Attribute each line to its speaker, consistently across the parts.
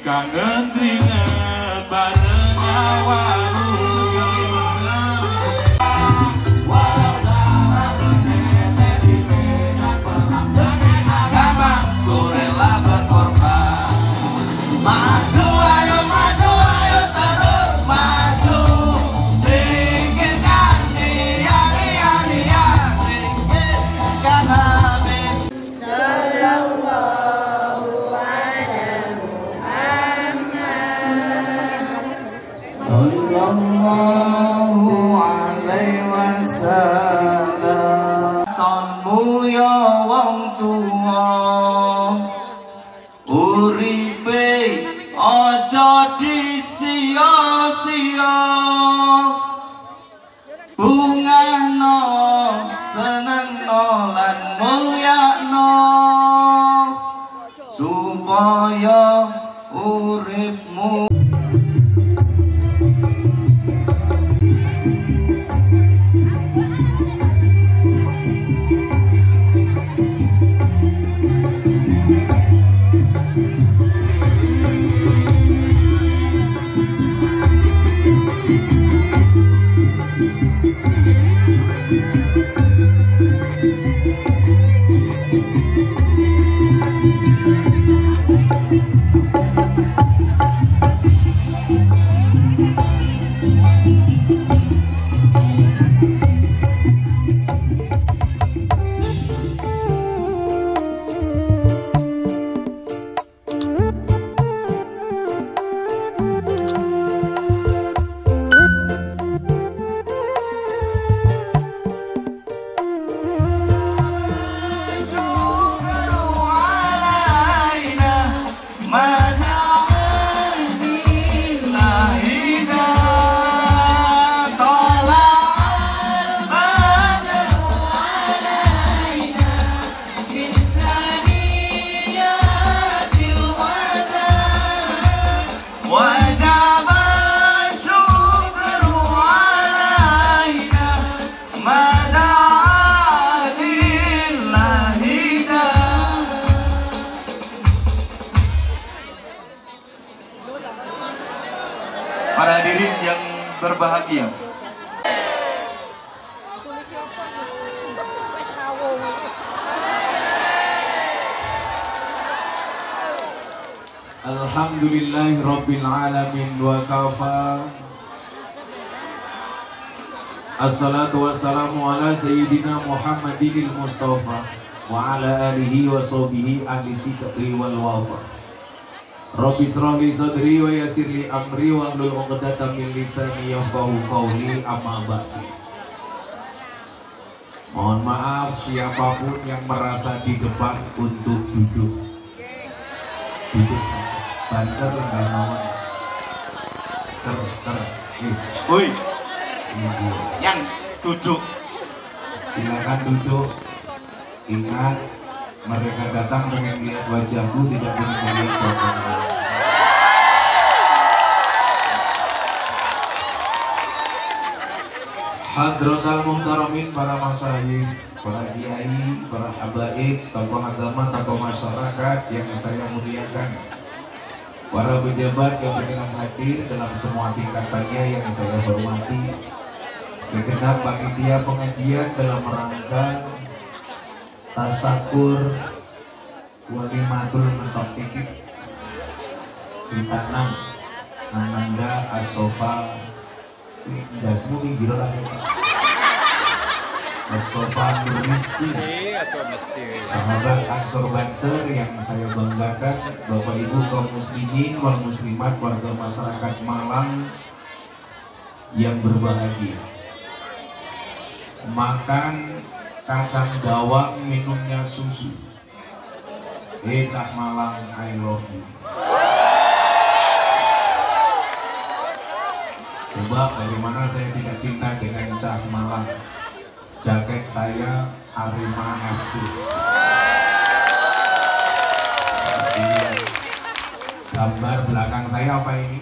Speaker 1: kangen keringet bareng nyawamu.
Speaker 2: Sallallahu alaihi wasallam. Tonmu ya wong tuwa, uripe aja disia-sia. Bungahno, senengno lan mulyakno, supaya uripmu para hadirin yang berbahagia.
Speaker 1: Alhamdulillahi rabbil alamin wa kafa. Assalatu wassalamu ala sayyidina Muhammadinil Mustafa wa ala alihi wa sahbihi ahli sidqi wal wafa. Rabbi shrahli sadri wa yassirli amri wa hlul 'uqdatam min lisani yafqahu qawli, amma ba'du. Mohon maaf siapapun yang merasa di depan untuk duduk. Duduk saja. Banser enggak mau. Ser. Woi. Yang duduk. Silakan duduk. Ingat, mereka datang dengan melihat wajahku, tidak dengan melihat wajahku. Hadratal muhtaramin, para masyayikh, para kiai, para habaib, tokoh agama, tokoh masyarakat yang saya muliakan, para pejabat yang berkenan hadir dalam semua tingkatannya yang saya hormati, segenap panitia pengajian dalam rangka tasakur walimatul mentok tikik ditanam Ananda Asofa dasmu biro Asofa Nurmisti, sahabat Ansor Banser yang saya banggakan, Bapak Ibu kaum muslimin wal muslimat, warga masyarakat Malang yang berbahagia. Makan kacang bawang, minumnya susu. Cak Malang, I love you. Coba bagaimana saya tidak cinta dengan Cak Malang. Jaket saya Arema FC. Gambar belakang saya apa ini?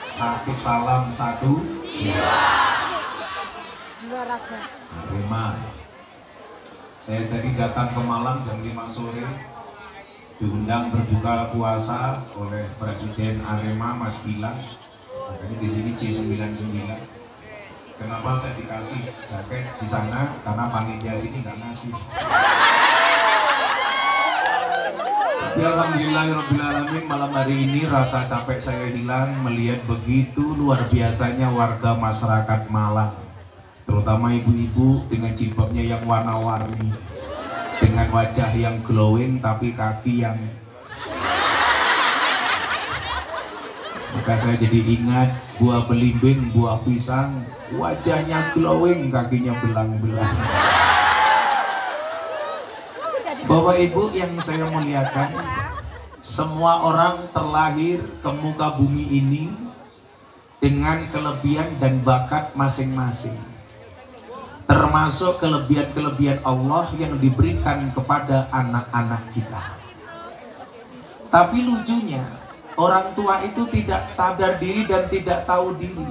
Speaker 1: Satu salam, satu jiwa. Arema. Saya tadi datang ke Malang jam 5 sore, diundang berbuka puasa oleh Presiden Arema Mas Gilang. Makanya di sini C99. Kenapa saya dikasih jaket di sana? Karena panitia sini nggak ngasih. Ya, alhamdulillahirobbilalamin, malam hari ini rasa capek saya hilang melihat begitu luar biasanya warga masyarakat Malang, terutama ibu-ibu dengan jilbabnya yang warna-warni, dengan wajah yang glowing tapi kaki yang, maka saya jadi ingat buah belimbing, buah pisang, wajahnya glowing, kakinya belang-belang. Bapak Ibu yang saya muliakan, semua orang terlahir ke muka bumi ini dengan kelebihan dan bakat masing-masing, termasuk kelebihan-kelebihan Allah yang diberikan kepada anak-anak kita. Tapi lucunya, orang tua itu tidak sadar diri dan tidak tahu diri.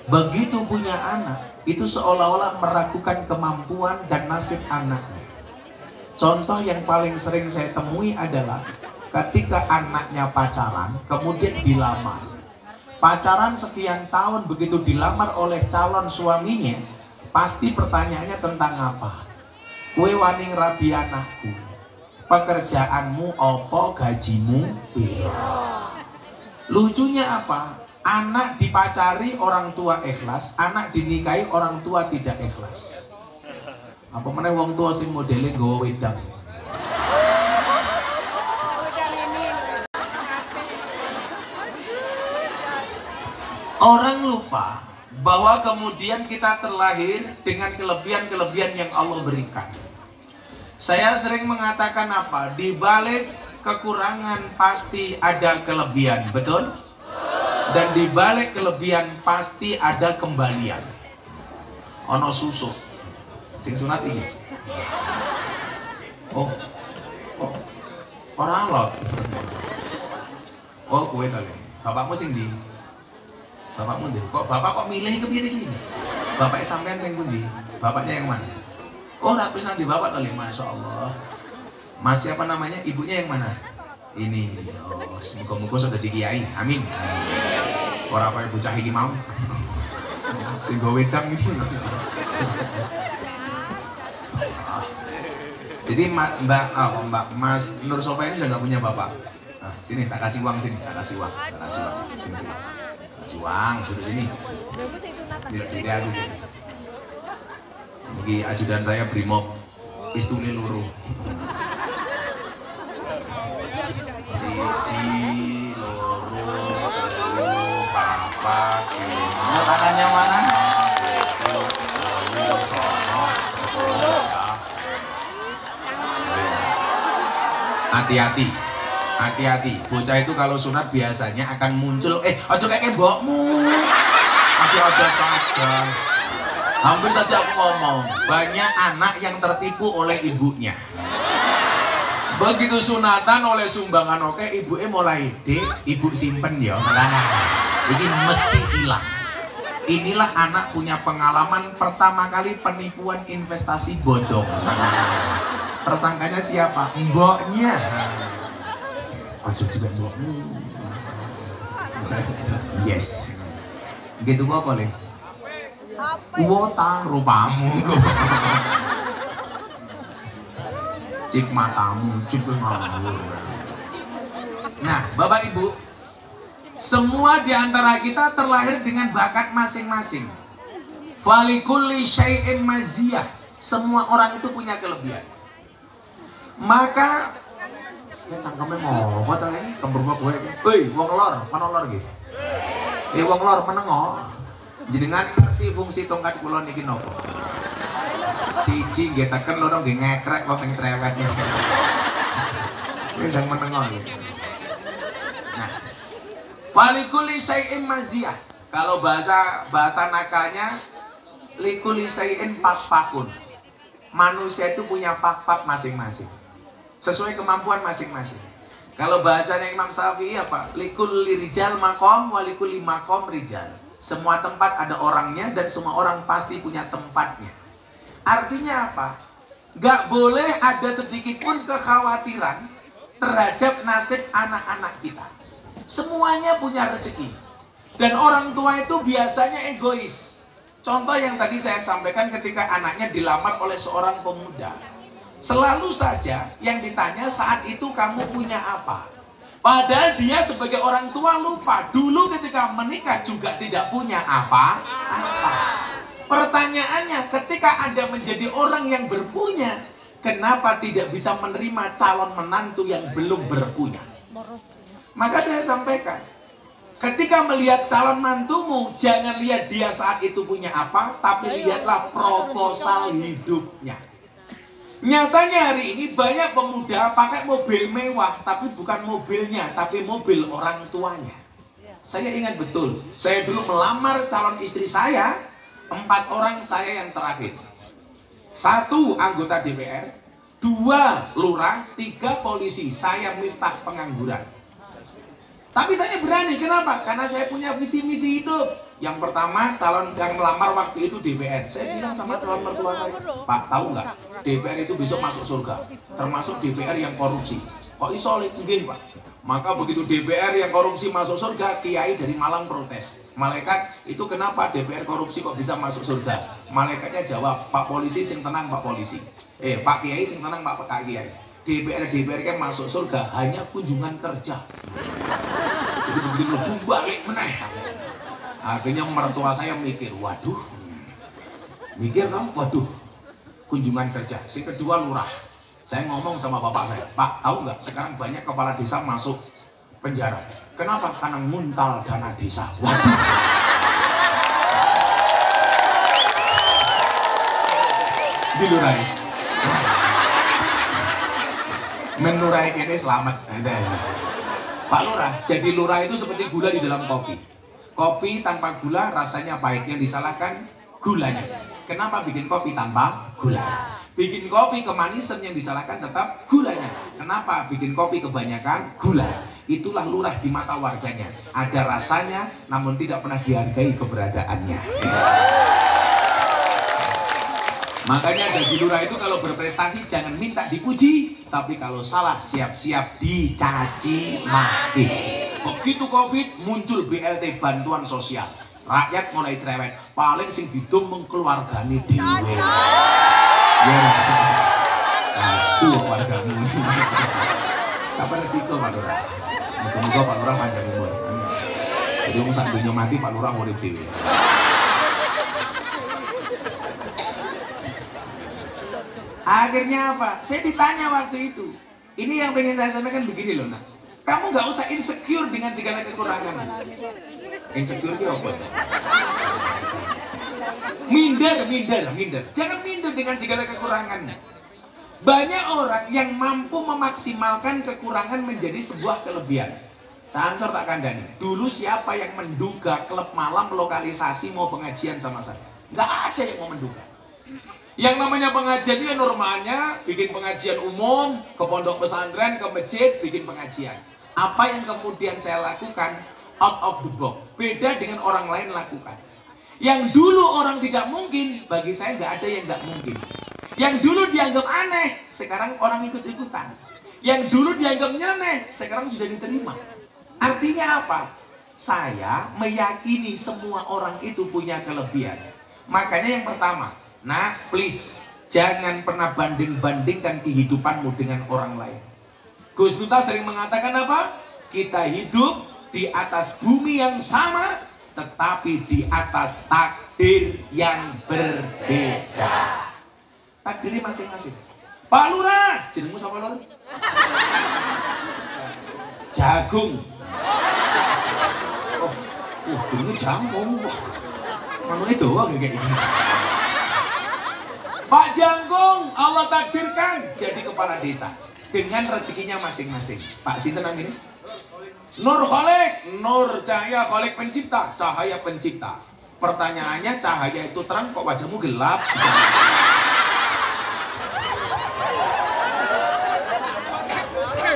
Speaker 1: Begitu punya anak, itu seolah-olah meragukan kemampuan dan nasib anaknya. Contoh yang paling sering saya temui adalah ketika anaknya pacaran, kemudian dilamar. Pacaran sekian tahun, begitu dilamar oleh calon suaminya, pasti pertanyaannya tentang apa? Kue wani ngerabi anakku, pekerjaanmu opo, gajimu piro. Lucunya apa? Anak dipacari orang tua ikhlas, anak dinikahi orang tua tidak ikhlas. Apa meneh wong tua sing modele nggawa wedang. Orang lupa bahwa kemudian kita terlahir dengan kelebihan-kelebihan yang Allah berikan. Saya sering mengatakan apa? Di balik kekurangan pasti ada kelebihan, betul? Dan di balik kelebihan pasti ada kembalian. Ono susu sing sunat ini. Oh, orang lot. Oh, kue tadi. Bapakmu sing di. Bapakmu deh. Bapak kok milih ke piye iki? Bapaknya sampean sing pundi? Bapaknya yang mana? Oh, rapis nanti bapak kali, masya Allah. Mas siapa namanya? Ibunya yang mana? Ini. Oh, semoga sudah dikiai. Amin. Orang apa yang bocah iki mau? Sing gawe wedang iki. Jadi Mbak Mas Nur Sofa ini sudah nggak punya bapak. Nah, sini tak kasih uang sini, tak kasih uang, sini. Kasih uang, duduk sini. Tidak aku. Ini ajudan saya Brimob, istune loro. Siji, loro, papat, lima. Tangannya mana? Hati-hati, bocah itu kalau sunat biasanya akan muncul, ojo kayak mbokmu, tapi ada saja, hampir saja aku ngomong, banyak anak yang tertipu oleh ibunya. Begitu sunatan oleh sumbangan oke, ibunya mulai ibu simpen ya, nah, ini mesti hilang. Inilah anak punya pengalaman pertama kali penipuan investasi bodong. Tersangkanya siapa? Mboknya. Ojo juga mbokmu. Yes. Gitu kok boleh. Kuota rupamu. Cip matamu, cip ngawur. Nah, Bapak Ibu, semua di antara kita terlahir dengan bakat masing-masing. Falikulli syai'in maziyah. Semua orang itu punya kelebihan. Maka ya cangkeme ngopo ta iki kember kowe. Hei, wong lor, mana lor iki? Wong lor menengo. Jenengan ngerti fungsi tongkat kula niki napa? Siji nggih teken, loro nggih ngekrek kok sing cerewet. Kuwi ndang menengo. Nah, falikuli syai'in maziyah. Kalau bahasa nakalnya likuli syai'in pak-pakun. Manusia itu punya pak-pak masing-masing. Sesuai kemampuan masing-masing. Kalau bahasanya Imam Syafi'i apa? Likulli rijal makom walikulli makom rijal. Semua tempat ada orangnya dan semua orang pasti punya tempatnya. Artinya apa? Nggak boleh ada sedikit pun kekhawatiran terhadap nasib anak-anak kita. Semuanya punya rezeki. Dan orang tua itu biasanya egois. Contoh yang tadi saya sampaikan ketika anaknya dilamar oleh seorang pemuda. Selalu saja yang ditanya saat itu kamu punya apa? Padahal dia sebagai orang tua lupa. Dulu ketika menikah juga tidak punya apa-apa. Pertanyaannya, ketika Anda menjadi orang yang berpunya, kenapa tidak bisa menerima calon menantu yang belum berpunya? Maka saya sampaikan, ketika melihat calon mantumu, jangan lihat dia saat itu punya apa, tapi lihatlah proposal hidupnya. Nyatanya hari ini banyak pemuda pakai mobil mewah, tapi bukan mobilnya, tapi mobil orang tuanya. Saya ingat betul, saya dulu melamar calon istri saya, 4 orang saya yang terakhir. 1 anggota DPR, 2 lurah, 3 polisi, saya Miftah pengangguran. Tapi saya berani, kenapa? Karena saya punya visi misi hidup. Yang pertama, calon yang melamar waktu itu DPR. Saya bilang sama calon mertua saya, Pak, tahu nggak? DPR itu besok masuk surga, termasuk DPR yang korupsi. Kok iso nggih, Pak? Maka begitu DPR yang korupsi masuk surga, kiai dari Malang protes. Malaikat, itu kenapa DPR korupsi kok bisa masuk surga? Malaikatnya jawab, Pak polisi sing tenang Pak polisi. Pak kiai sing tenang Pak kiai. DPR kan masuk surga hanya kunjungan kerja. Jadi begitu lebu balik meneh. Akhirnya mertua saya mikir, waduh, mikir dong, waduh, kunjungan kerja. Si kedua lurah. Saya ngomong sama bapak saya, Pak, tahu nggak sekarang banyak kepala desa masuk penjara. Kenapa? Karena nguntal dana desa. Waduh. Dilurai. Menurai ini selamat. Pak Lurah, jadi lurah itu seperti gula di dalam kopi. Kopi tanpa gula rasanya pahit, yang disalahkan gulanya. Kenapa bikin kopi tanpa gula? Bikin kopi kemanisan, yang disalahkan tetap gulanya. Kenapa bikin kopi kebanyakan gula? Itulah lurah di mata warganya. Ada rasanya namun tidak pernah dihargai keberadaannya. Makanya dari lurah itu kalau berprestasi jangan minta dipuji, tapi kalau salah siap-siap dicaci maki. Begitu Covid muncul BLT bantuan sosial, rakyat mulai cerewet, paling sing didum keluargane dhewe. Ya, kasih keluargamu. Apa resiko Pak Lurah? Moga-moga Pak Lurah panjang umur. Jadi wong sak donya mati Pak Lurah urip dhewe. Akhirnya apa? Saya ditanya waktu itu. Ini yang pengen saya sampaikan begini loh, nak. Kamu nggak usah insecure dengan segala kekurangan. Insecure itu apa? Minder. Jangan minder dengan segala kekurangannya. Banyak orang yang mampu memaksimalkan kekurangan menjadi sebuah kelebihan. Cancor tak kandani. Dulu siapa yang menduga klub malam lokalisasi mau pengajian sama saya? Nggak ada yang mau menduga. Yang namanya pengajian itu normalnya bikin pengajian umum, ke pondok pesantren, ke masjid, bikin pengajian. Apa yang kemudian saya lakukan out of the box, beda dengan orang lain lakukan. Yang dulu orang tidak mungkin, bagi saya nggak ada yang nggak mungkin. Yang dulu dianggap aneh, sekarang orang ikut-ikutan. Yang dulu dianggap nyeleneh, sekarang sudah diterima. Artinya apa? Saya meyakini semua orang itu punya kelebihan. Makanya yang pertama, nah, please, jangan pernah banding-bandingkan kehidupanmu dengan orang lain. Gus Miftah sering mengatakan apa? Kita hidup di atas bumi yang sama, tetapi di atas takdir yang berbeda. Takdirnya masing-masing. Pak Lurah, jenengmu sapa Lur? Jagung. Jenengnya Jangkung. Mana itu kayak gini. Pak Jangkung, Allah takdirkan jadi kepala desa dengan rezekinya masing-masing. Pak sinten namanya? Nur Kholik, Nur Cahaya Kholik pencipta, cahaya pencipta. Pertanyaannya, cahaya itu terang kok wajahmu gelap?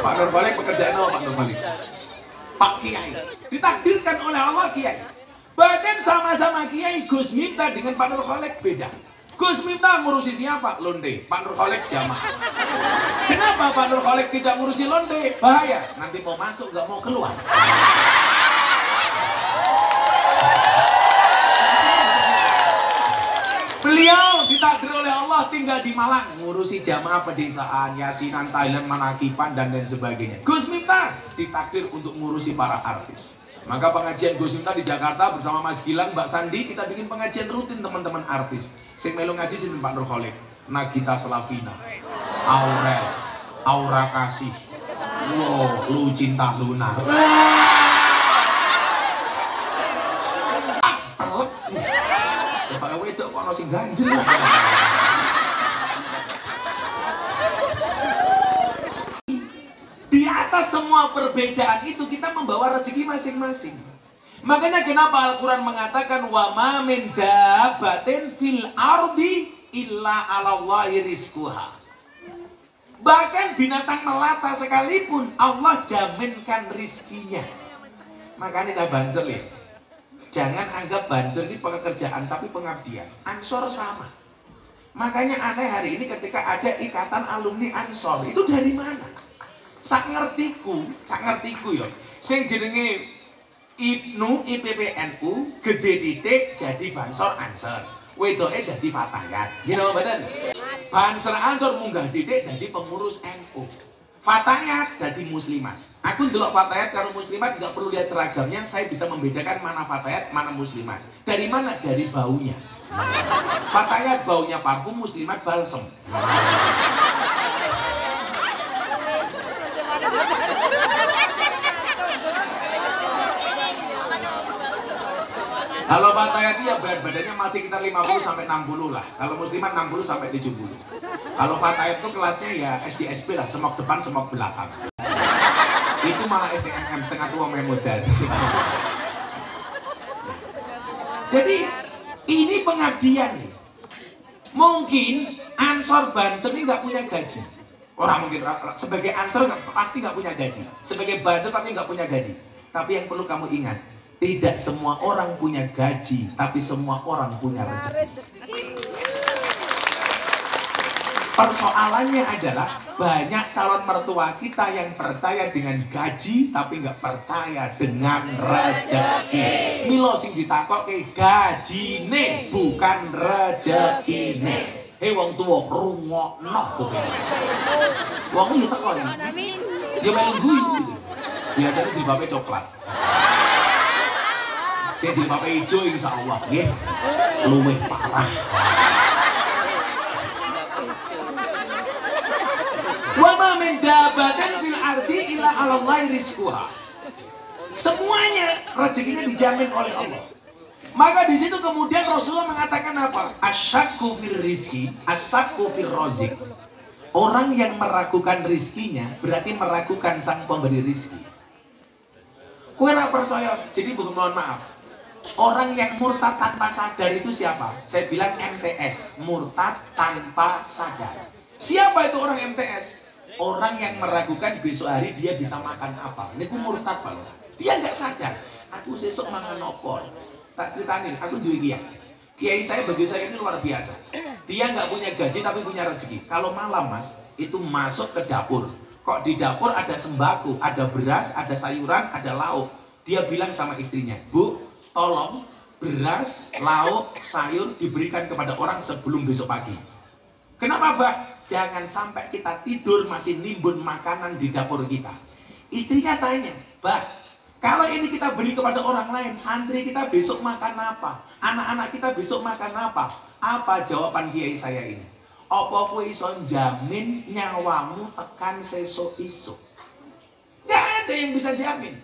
Speaker 1: Pak Nur Kholik pekerjaan apa Pak Nur Kholik? Pak Kiai. Ditakdirkan oleh Allah Kiai. Bahkan sama-sama Kiai, Gus Miftah dengan Pak Nur Kholik beda. Gus Miftah ngurusi siapa? Londe. Pak Nur Khalid jamaah. Kenapa Pak Nur Khalid tidak ngurusi londe? Bahaya, nanti mau masuk nggak mau keluar. Beliau ditakdir oleh Allah tinggal di Malang, ngurusi jamaah pedesaan, yasinan, Thailand, manakipan, dan lain sebagainya. Gus Miftah ditakdir untuk ngurusi para artis. Maka pengajian Gus Miftah di Jakarta bersama Mas Gilang, Mbak Sandi, kita bikin pengajian rutin teman-teman artis. Sing melu ngaji sini Pak Nur Khalid, Nagita Slavina, Aurel, Aura Kasih, wow, Lu Cinta Luna. Itu kok ono sing ganjel. Di atas semua perbedaan itu kita membawa rezeki masing-masing. Makanya kenapa Al-Quran mengatakan wa ma min dabbatin fil ardi illa 'alallahi rizquha. Bahkan binatang melata sekalipun Allah jaminkan rizkinya. Makanya saya banjir ya. Jangan anggap banjir ini pekerjaan tapi pengabdian. Ansor sama. Makanya aneh hari ini ketika ada ikatan alumni Ansor, itu dari mana? Sak ngertiku ya. Sing jenenge Ibnu IPPNU gede didik jadi Bansor Ansor. Wedoke dadi Fatayat. Nggih napa mboten? Bansor Ansor munggah didik dadi pengurus NU. Fatayat dadi muslimat. Aku ndelok Fatayat karo muslimat nggak perlu lihat seragamnya, saya bisa membedakan mana Fatayat, mana muslimat. Dari mana? Dari baunya. Fatayat baunya parfum, muslimat balsem. Kalau Fatayat ya berat badannya masih sekitar 50 sampai 60 lah. Kalau muslimat 60 sampai 70. Kalau Fatayat itu kelasnya ya SD SP lah, semok depan, semok belakang. Itu malah STMM setengah tua memudan. Jadi ini pengabdian nih. Mungkin Ansor Banser ini nggak punya gaji. Orang mungkin sebagai Ansor pasti nggak punya gaji. Sebagai Banser tapi nggak punya gaji. Tapi yang perlu kamu ingat, tidak semua orang punya gaji, tapi semua orang punya rezeki. Persoalannya adalah banyak calon mertua kita yang percaya dengan gaji tapi nggak percaya dengan rezeki. Milo sing ditakoke gajine bukan rezekine. Hei wong tuwa rungokno kowe. Wong iki takon. Dia melu guyu gitu. Biasanya jilbabe coklat. Saya jilbabe hijau insyaallah nggih. Luwih parah. Wa ma min dabbatin fil ardi illa 'alallahi rizquha. Semuanya rezekinya dijamin oleh Allah. Maka di situ kemudian Rasulullah mengatakan apa? Asyakku fir rizki, asyakku fir rozik. Orang yang meragukan rizkinya berarti meragukan sang pemberi rizki. Kowe ora percaya, jadi mohon maaf. Orang yang murtad tanpa sadar itu siapa? Saya bilang MTS, murtad tanpa sadar. Siapa itu orang MTS? Orang yang meragukan besok hari dia bisa makan apa. Ini aku murtad Pak. Dia nggak sadar. Aku besok makan apa. Tak ceritain, aku duwe kiai. Kiai saya bagi saya ini luar biasa. Dia nggak punya gaji tapi punya rezeki. Kalau malam mas, itu masuk ke dapur. Kok di dapur ada sembako, ada beras, ada sayuran, ada lauk. Dia bilang sama istrinya, Bu, tolong beras, lauk, sayur diberikan kepada orang sebelum besok pagi. Kenapa bah? Jangan sampai kita tidur masih nimbun makanan di dapur kita. Istrinya tanya, bah, kalau ini kita beri kepada orang lain, santri kita besok makan apa? Anak-anak kita besok makan apa? Apa jawaban kiai saya ini? Apa kowe iso jamin nyawamu tekan sesuk-isuk? Gak ada yang bisa jamin.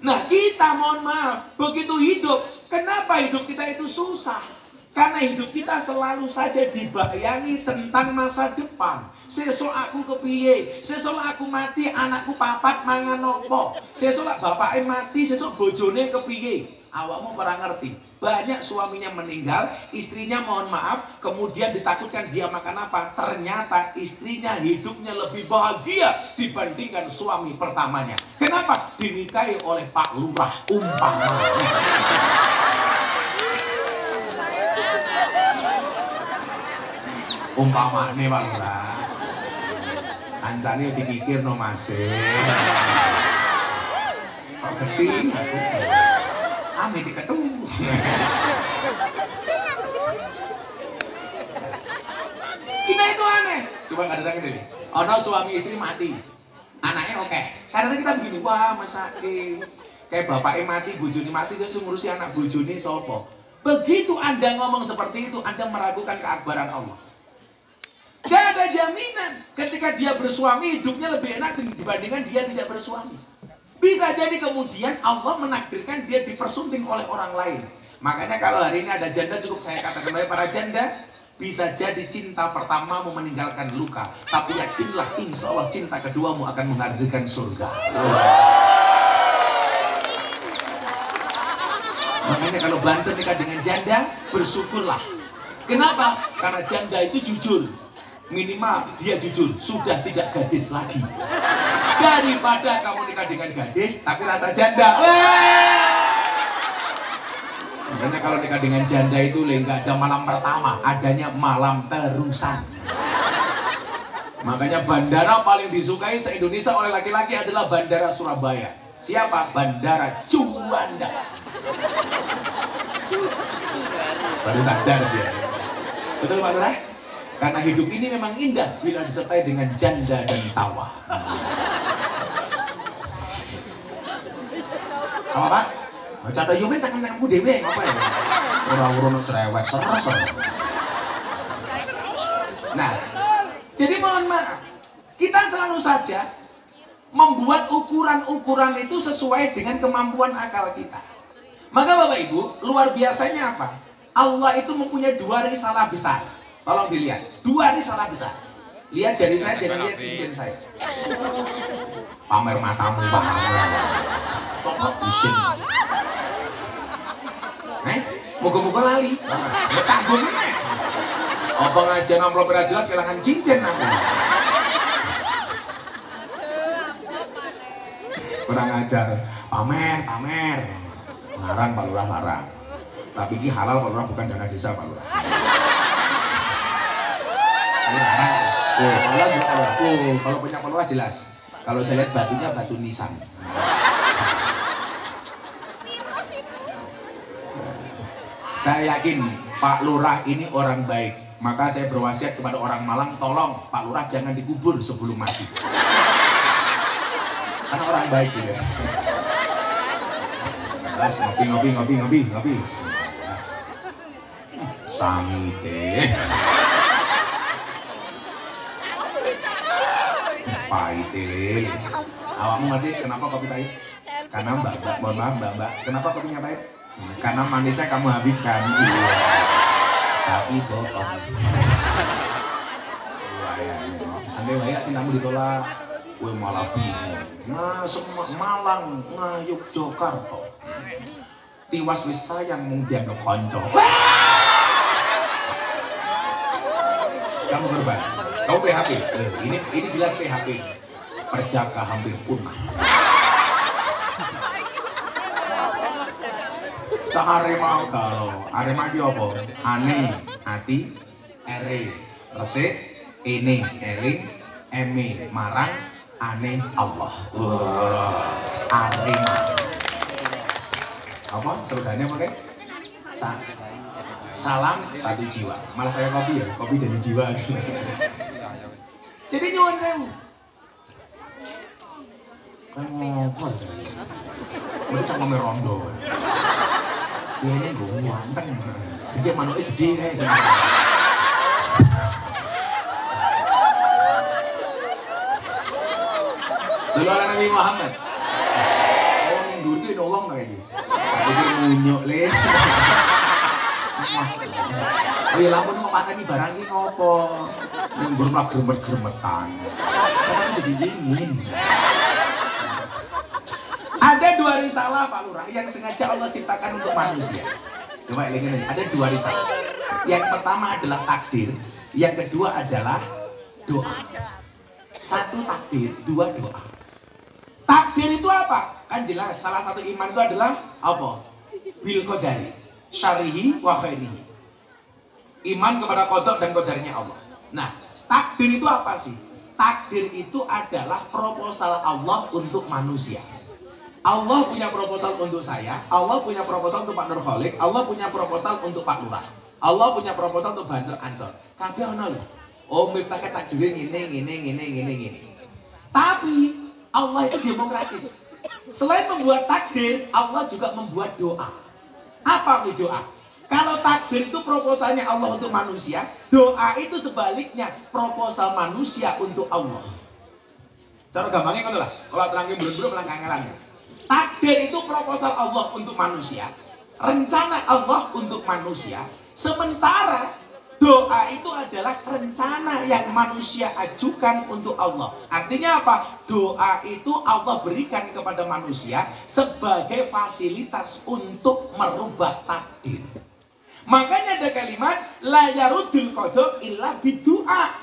Speaker 1: Nah kita mohon maaf, begitu hidup, kenapa hidup kita itu susah? Karena hidup kita selalu saja dibayangi tentang masa depan. Sesuk aku kepiye, sesuk aku mati anakku papat mangan opo, sesuk bapaknya mati, sesuk bojone kepiye. Awakmu ora ngerti. Banyak suaminya meninggal, istrinya mohon maaf, kemudian ditakutkan dia makan apa. Ternyata istrinya hidupnya lebih bahagia dibandingkan suami pertamanya. Kenapa? Dinikahi oleh Pak Lurah umpamanya. Umpamane Pak Lurah. Kancane dipikir no Mas. Kok gede aku. Ame diketu. Kita itu aneh. Coba kadang-kadang gitu nih. Ono suami istri mati. Anaknya oke. Kadang-kadang kita begini, wah mesake. Kayak bapaknya mati, bojone mati, saya ngurusi anak bojone sopo. Begitu Anda ngomong seperti itu, Anda meragukan keakbaran Allah. Gak ada jaminan ketika dia bersuami hidupnya lebih enak dibandingkan dia tidak bersuami. Bisa jadi kemudian Allah menakdirkan dia dipersunting oleh orang lain. Makanya kalau hari ini ada janda, cukup saya katakan kepada para janda, bisa jadi cinta pertamamu meninggalkan luka, tapi yakinlah insya Allah cinta keduamu akan menghadirkan surga. Makanya kalau banser nikah dengan janda, bersyukurlah. Kenapa? Karena janda itu jujur. Minimal dia jujur, sudah tidak gadis lagi. Daripada kamu nikah dengan gadis, tapi rasa janda. Makanya kalau nikah dengan janda itu nggak ada malam pertama, adanya malam terusan. Makanya bandara paling disukai se-Indonesia oleh laki-laki adalah Bandara Surabaya. Siapa? Bandara Juanda. Baru sadar dia. Betul Pak Lurah? Karena hidup ini memang indah bila disertai dengan janda dan tawa. Apa Pak? Janda yumen cakap-cakapmu dewe, apa ya? Orang-orang cerewet, ser-ser. Nah, jadi mohon maaf, kita selalu saja membuat ukuran-ukuran itu sesuai dengan kemampuan akal kita. Maka Bapak Ibu, luar biasanya apa? Allah itu mempunyai 2 risalah besar. Tolong dilihat, 2 risalah besar. Lihat jari saya, jangan lihat cincin saya. Pamer matamu banget. Coba pusing. Moga-moga lali. Ya tanggung nih. Apa ngaja amplop ora jelas kehilangan cincin aku. Kurang ajar. Pamer. Larang Pak Lurah, larang. Tapi ini halal Pak Lurah, bukan dana desa Pak Lurah. Ini larang. Pak Lurah juga Pak Lurah. Kalau punya Pak Lurah jelas. Kalau saya lihat batunya batu nisan. Saya yakin Pak Lurah ini orang baik. Maka saya berwasiat kepada orang Malang, tolong Pak Lurah jangan dikubur sebelum mati. Karena orang baik gitu ya. Ngopi. Sami teh. Pahit lele. Awakmu ngerti kenapa kopi pahit? Karena mbak, mohon maaf mbak, kenapa kopinya pahit? Karena manisnya kamu habiskan. Tapi bohong. Santai wae cintamu ditolak. Kowe malah bingung. Nah, semua Malang, nah Yogyakarta. Tiwas wis sayang mung dianggap kanca. Kamu korban. Kamu PHP. Ini jelas PHP. Perjaka hampir punah. Cak Arema kalau Arema ki apa? Ane, ati, ere, resik, ene, eling, eme, marang, ane, Allah. Arema. Apa? Slogannya pakai? Salam satu jiwa. Malah kayak kopi ya, kopi jadi jiwa. Jadi nyuwun sewu. Kayak ngopo ya? Mereka ngomel rondo. Ya ini gue ganteng. Dia manuknya gede kayak gini. Sallallahu Nabi Muhammad. Oh nindur itu doang kayak gitu. Tapi dia munyuk le. Oh ya lamun mau pateni barang iki ngopo? Nindur mah gremet-gremetan. Karena jadi dingin. Ada 2 risalah Pak Lurah yang sengaja Allah ciptakan untuk manusia. Coba lihat ini, ada 2 risalah. Yang pertama adalah takdir, yang kedua adalah doa. 1 takdir, 2 doa. Takdir itu apa? Kan jelas, salah satu iman itu adalah apa? Bil qadari, syarihi wa khairihi. Iman kepada qada dan qadarnya Allah. Nah, takdir itu apa sih? Takdir itu adalah proposal Allah untuk manusia. Allah punya proposal untuk saya, Allah punya proposal untuk Pak Nurholik, Allah punya proposal untuk Pak Lurah, Allah punya proposal untuk Banjar Ancol. Kabeh ono lho. Oh, miftahnya takdir gini. Tapi Allah itu demokratis. Selain membuat takdir, Allah juga membuat doa. Apa nih doa? Kalau takdir itu proposalnya Allah untuk manusia, doa itu sebaliknya proposal manusia untuk Allah. Cara gampangnya kan lah, kalau terangin belum melangkah-langkah. Takdir itu proposal Allah untuk manusia, rencana Allah untuk manusia, sementara doa itu adalah rencana yang manusia ajukan untuk Allah. Artinya apa? Doa itu Allah berikan kepada manusia sebagai fasilitas untuk merubah takdir. Makanya ada kalimat la yarudul qada illa bidu'a.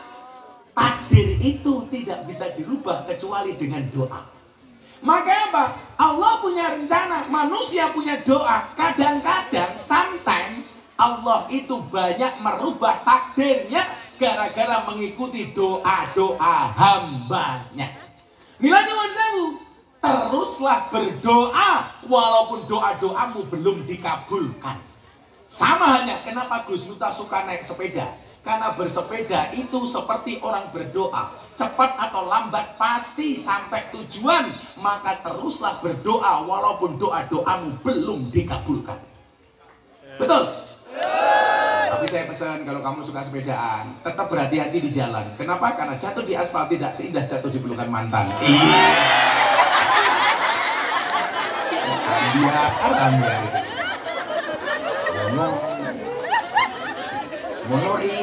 Speaker 1: Takdir itu tidak bisa dirubah kecuali dengan doa. Makanya apa? Allah punya rencana, manusia punya doa. Kadang-kadang, sometimes Allah itu banyak merubah takdirnya gara-gara mengikuti doa-doa hambanya. Mila nyuwun sewu, teruslah berdoa walaupun doa-doamu belum dikabulkan. Sama halnya kenapa Gus Miftah suka naik sepeda. Karena bersepeda itu seperti orang berdoa. Cepat atau lambat pasti sampai tujuan. Maka teruslah berdoa walaupun doa-doamu belum dikabulkan. Betul? Tapi saya pesan kalau kamu suka sepedaan, tetap berhati-hati di jalan. Kenapa? Karena jatuh di aspal tidak seindah jatuh di pelukan mantan. Iya. Monori,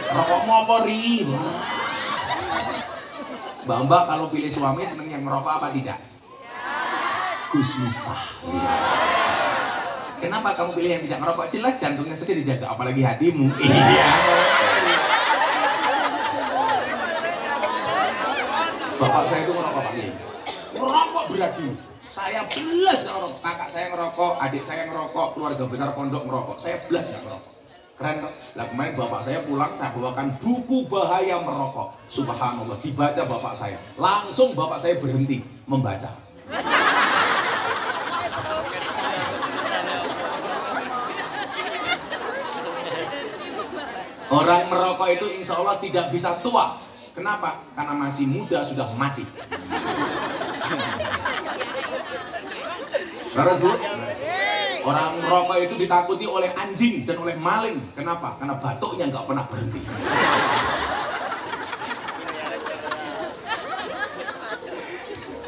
Speaker 1: rokok mopori. Mbak kalau pilih suami seneng yang ngerokok apa tidak? Gus Miftah. Kenapa kamu pilih yang tidak ngerokok? Jelas jantungnya saja dijaga, apalagi hatimu. Iya. Bapak saya itu ngerokok Pak. Ngerokok berat dulu. Saya belas nggak ngerokok, kakak saya ngerokok, adik saya ngerokok, keluarga besar pondok ngerokok, saya belas nggak ngerokok. Keren dong. Lah kemarin bapak saya pulang, saya bawakan buku bahaya merokok. Subhanallah, dibaca bapak saya. Langsung bapak saya berhenti membaca. Orang merokok itu insya Allah tidak bisa tua. Kenapa? Karena masih muda sudah mati. Laras Bu, orang merokok itu ditakuti oleh anjing dan oleh maling. Kenapa? Karena batuknya nggak pernah berhenti.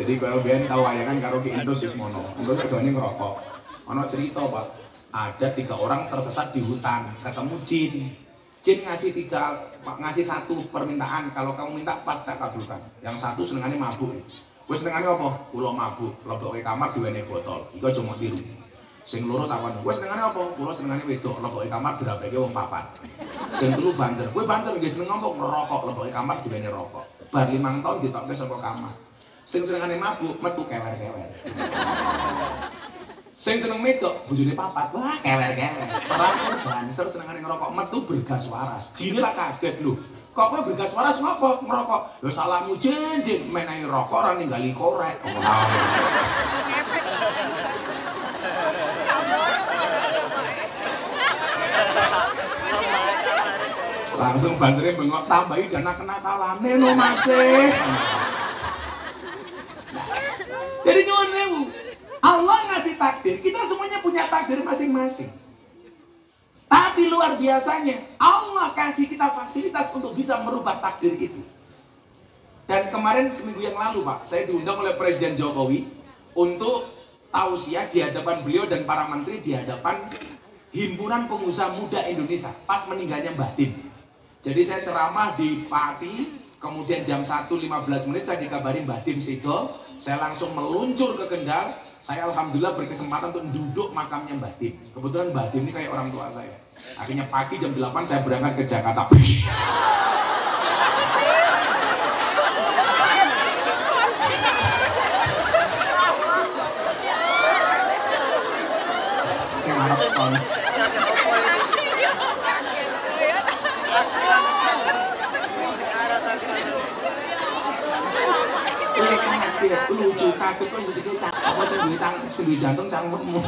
Speaker 1: Jadi kalau biar tahu wayangan karo Ki Indo Susmono, Indo ini ngerokok. Ono cerita Pak, ada 3 orang tersesat di hutan, ketemu jin. Jin ngasih satu permintaan, kalau kamu minta pasti tak kabulkan. Yang satu senengannya mabuk. Wes senengane apa? Kula mabuk, leboke kamar diwene botol. Iku aja mok tiru. Sing loro takon, "Wes senengane apa?" Kula senengane wedok, leboke kamar dirapeke wong 4. Sing telu banjer. Kowe banjer nggih seneng apa? Ngerokok, leboke kamar diwene rokok. Bar 5 tahun ditokke saka kamar. Sing senengane mabuk, metu kewer-kewer. Sing seneng wedok, bojone 4. Wah, kewer-kewer. Terakhir banser senengane ngerokok, metu bergas waras. Jine lah kaget lho. Kok kowe bergas waras ngopo ngerokok? Ya salahmu jenjing menehi rokok ora ninggali korek. Langsung banjere bengok tambahi dana kenakalane no masih. Jadi nyuwun sewu. Allah ngasih takdir, kita semuanya punya takdir masing-masing. Tapi luar biasanya, Allah kasih kita fasilitas untuk bisa merubah takdir itu. Dan kemarin seminggu yang lalu Pak, saya diundang oleh Presiden Jokowi untuk tausiah di hadapan beliau dan para menteri di hadapan Himpunan Pengusaha Muda Indonesia pas meninggalnya Mbah Tim. Jadi saya ceramah di Pati, kemudian jam 1.15 saya dikabari Mbah Tim Sido, saya langsung meluncur ke Kendal. Saya alhamdulillah berkesempatan untuk duduk makamnya Mbah Tim. Kebetulan Mbah Tim ini kayak orang tua saya. Akhirnya pagi jam 8 saya berangkat ke Jakarta. Yang harap son. kaget, lucu kaget kok rezeki apa sing duwe jantung cangkemmu.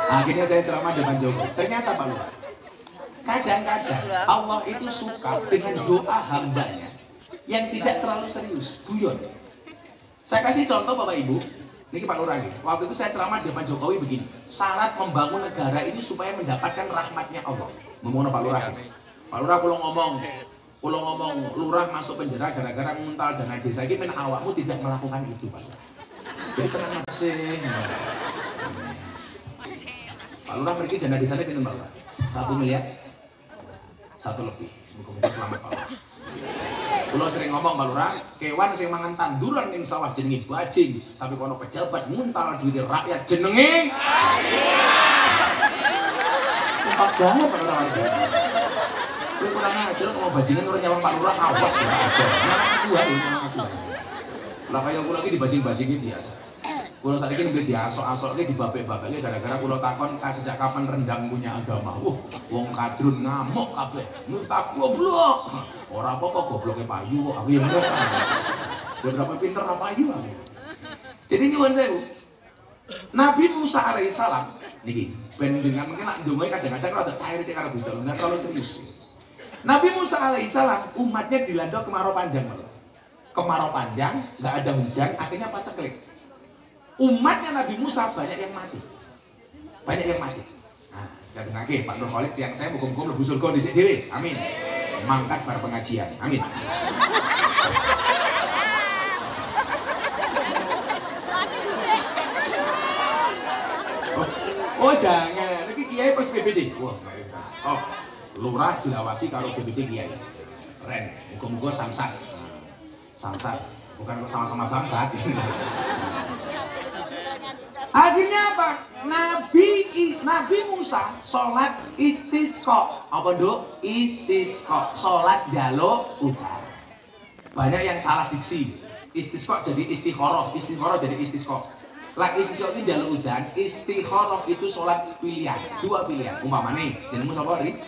Speaker 1: Akhirnya saya ceramah depan Jokowi. Ternyata Pak Lurah, kadang-kadang Allah itu suka dengan doa hambanya yang tidak terlalu serius, guyon. Saya kasih contoh Bapak Ibu, ini Pak Lurah nih. Waktu itu saya ceramah depan Jokowi begini, syarat membangun negara ini supaya mendapatkan rahmatnya Allah. Ngomong Pak Lurah. Pak Lurah kalau ngomong lurah masuk penjara gara-gara nguntal dana desa ini, men awakmu tidak melakukan itu Pak Lurah. Jadi tenang masing. Pak Lurah pergi dana desanya pinten Pak Lurah? 1 miliar, 1 lebih. Semoga selamat Pak Lurah. Kulo sering ngomong Pak Lurah, kewan sing mangan tanduran ning sawah jenenge bajing, tapi kono pejabat nguntal duit rakyat jenenge tempat banget Pak Lurah. Kowe kurang ajar ngomong bajingan ora nyawang Pak Lurah, awas ya aja. Nyawang aku ae, nyawang aku ae. Lah kaya kula iki dibajing-bajing iki biasa. Kulo saiki nembe diasok-asokke dibabek-babeke gara-gara kulo takon sejak kapan rendang punya agama. Wong kadrun ngamuk kabeh. Miftah goblok. Ora apa-apa gobloke payu kok aku yang ngono. Berapa pinter apa payu aku. Jadi nyuwun sewu. Nabi Musa alaihissalam niki ben jenengan mungkin nak ndonga kadang-kadang rada cair iki karo Gusti Allah, enggak terlalu serius. Nabi Musa alaihissalam umatnya dilanda kemarau panjang. Kemarau panjang, enggak ada hujan, akhirnya paceklik. Umatnya Nabi Musa banyak yang mati. Banyak yang mati. Nah, kadang-kadang Pak Nur Khalid yang saya muga-muga mlebu surga dhisik dhewe. Amin. Mangkat bar pengajian. Amin. Oh jangan, ini kiai pas BPD. Wah, oh, lurah dilawasi karo BPD kiai. Keren. Muga-muga samsat. Samsat, bukan sama-sama bangsat. Akhirnya apa? Nabi Musa sholat istisqa. Apa Nduk? Istisqa. Sholat jaluk udan. Banyak yang salah diksi. Istisqa jadi istikharah, istikharah jadi istisqa. Lah istisqa itu jaluk udan, istikharah itu sholat pilihan. 2 pilihan. Umpamane jenengmu sapa ri?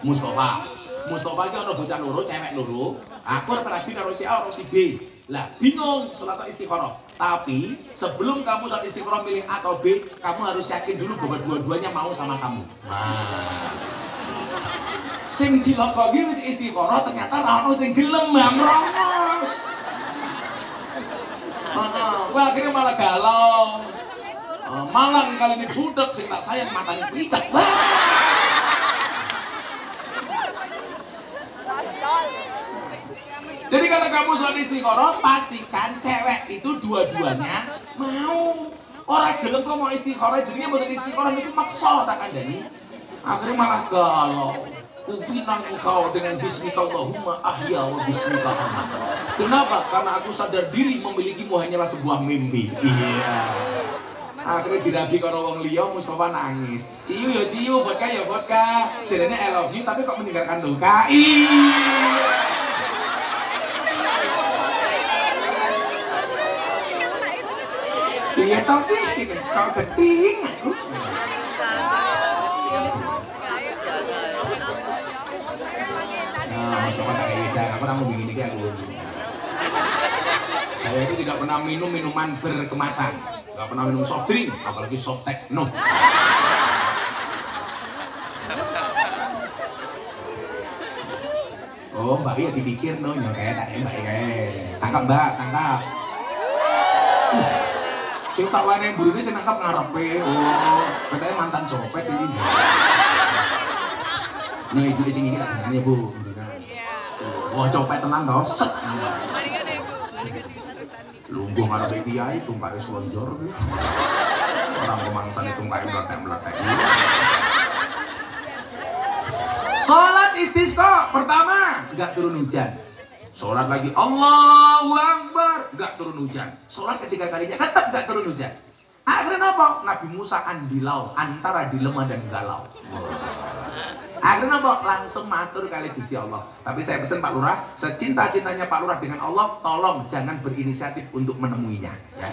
Speaker 1: Mustafa. Mustafa iki ana bocah loro, cewek loro. Aku ora rabi karo si A karo si B. Lah bingung sholat istikharah. Tapi sebelum kamu sholat istikharah milih A atau B, kamu harus yakin dulu bahwa dua-duanya mau sama kamu. Nah. Sing cilaka iki wis istikharah ternyata ra ono sing gelem mrongos. Wah akhirnya malah galau. Malang kali ini budak sing tak sayang matanya picak. Jadi kalau kamu sholat istikharah, pastikan cewek itu dua-duanya mau. Orang gelem kok mau istikharah, jadinya bukan istikharah itu maksa tak kandani. Akhirnya malah galau. Kupinang engkau dengan bismika Allahumma ahya wa bismika amat. Kenapa? Karena aku sadar diri memilikimu hanyalah sebuah mimpi. Iya. Akhirnya dirabi karo wong liya, Mustafa nangis. Ciu ya ciu, vodka ya vodka. Jadinya I love you tapi kok meninggalkan luka. Iya. Iya tapi kau genting aku. Nah, Mustafa tak kayak beda. Aku mau begini kayak aku. Saya itu tidak pernah minum minuman berkemasan, nggak pernah minum soft drink, apalagi soft techno. Oh, Mbak iya dipikir no, kayak tak Mbak kayak. Tangkap Mbak, tangkap. Sing tak wani burune sing nangkap ngarepe. Oh, katanya mantan copet ini. Nah, ibu di sini kita dengannya Bu, wah copet tenang toh, set. Lungguh ngarepe kiai tungkae slonjor. Orang pemangsan itu tungkae meletek-meletek. Salat istisqa pertama, enggak turun hujan. Sholat lagi Allahu Akbar, nggak turun hujan. Sholat ketiga kalinya tetap nggak turun hujan. Akhirnya apa? Nabi Musa andilau antara dilema dan galau. Akhirnya apa? Langsung matur kali Gusti Allah. Tapi saya pesan Pak Lurah, secinta-cintanya Pak Lurah dengan Allah, tolong jangan berinisiatif untuk menemuinya. Ya.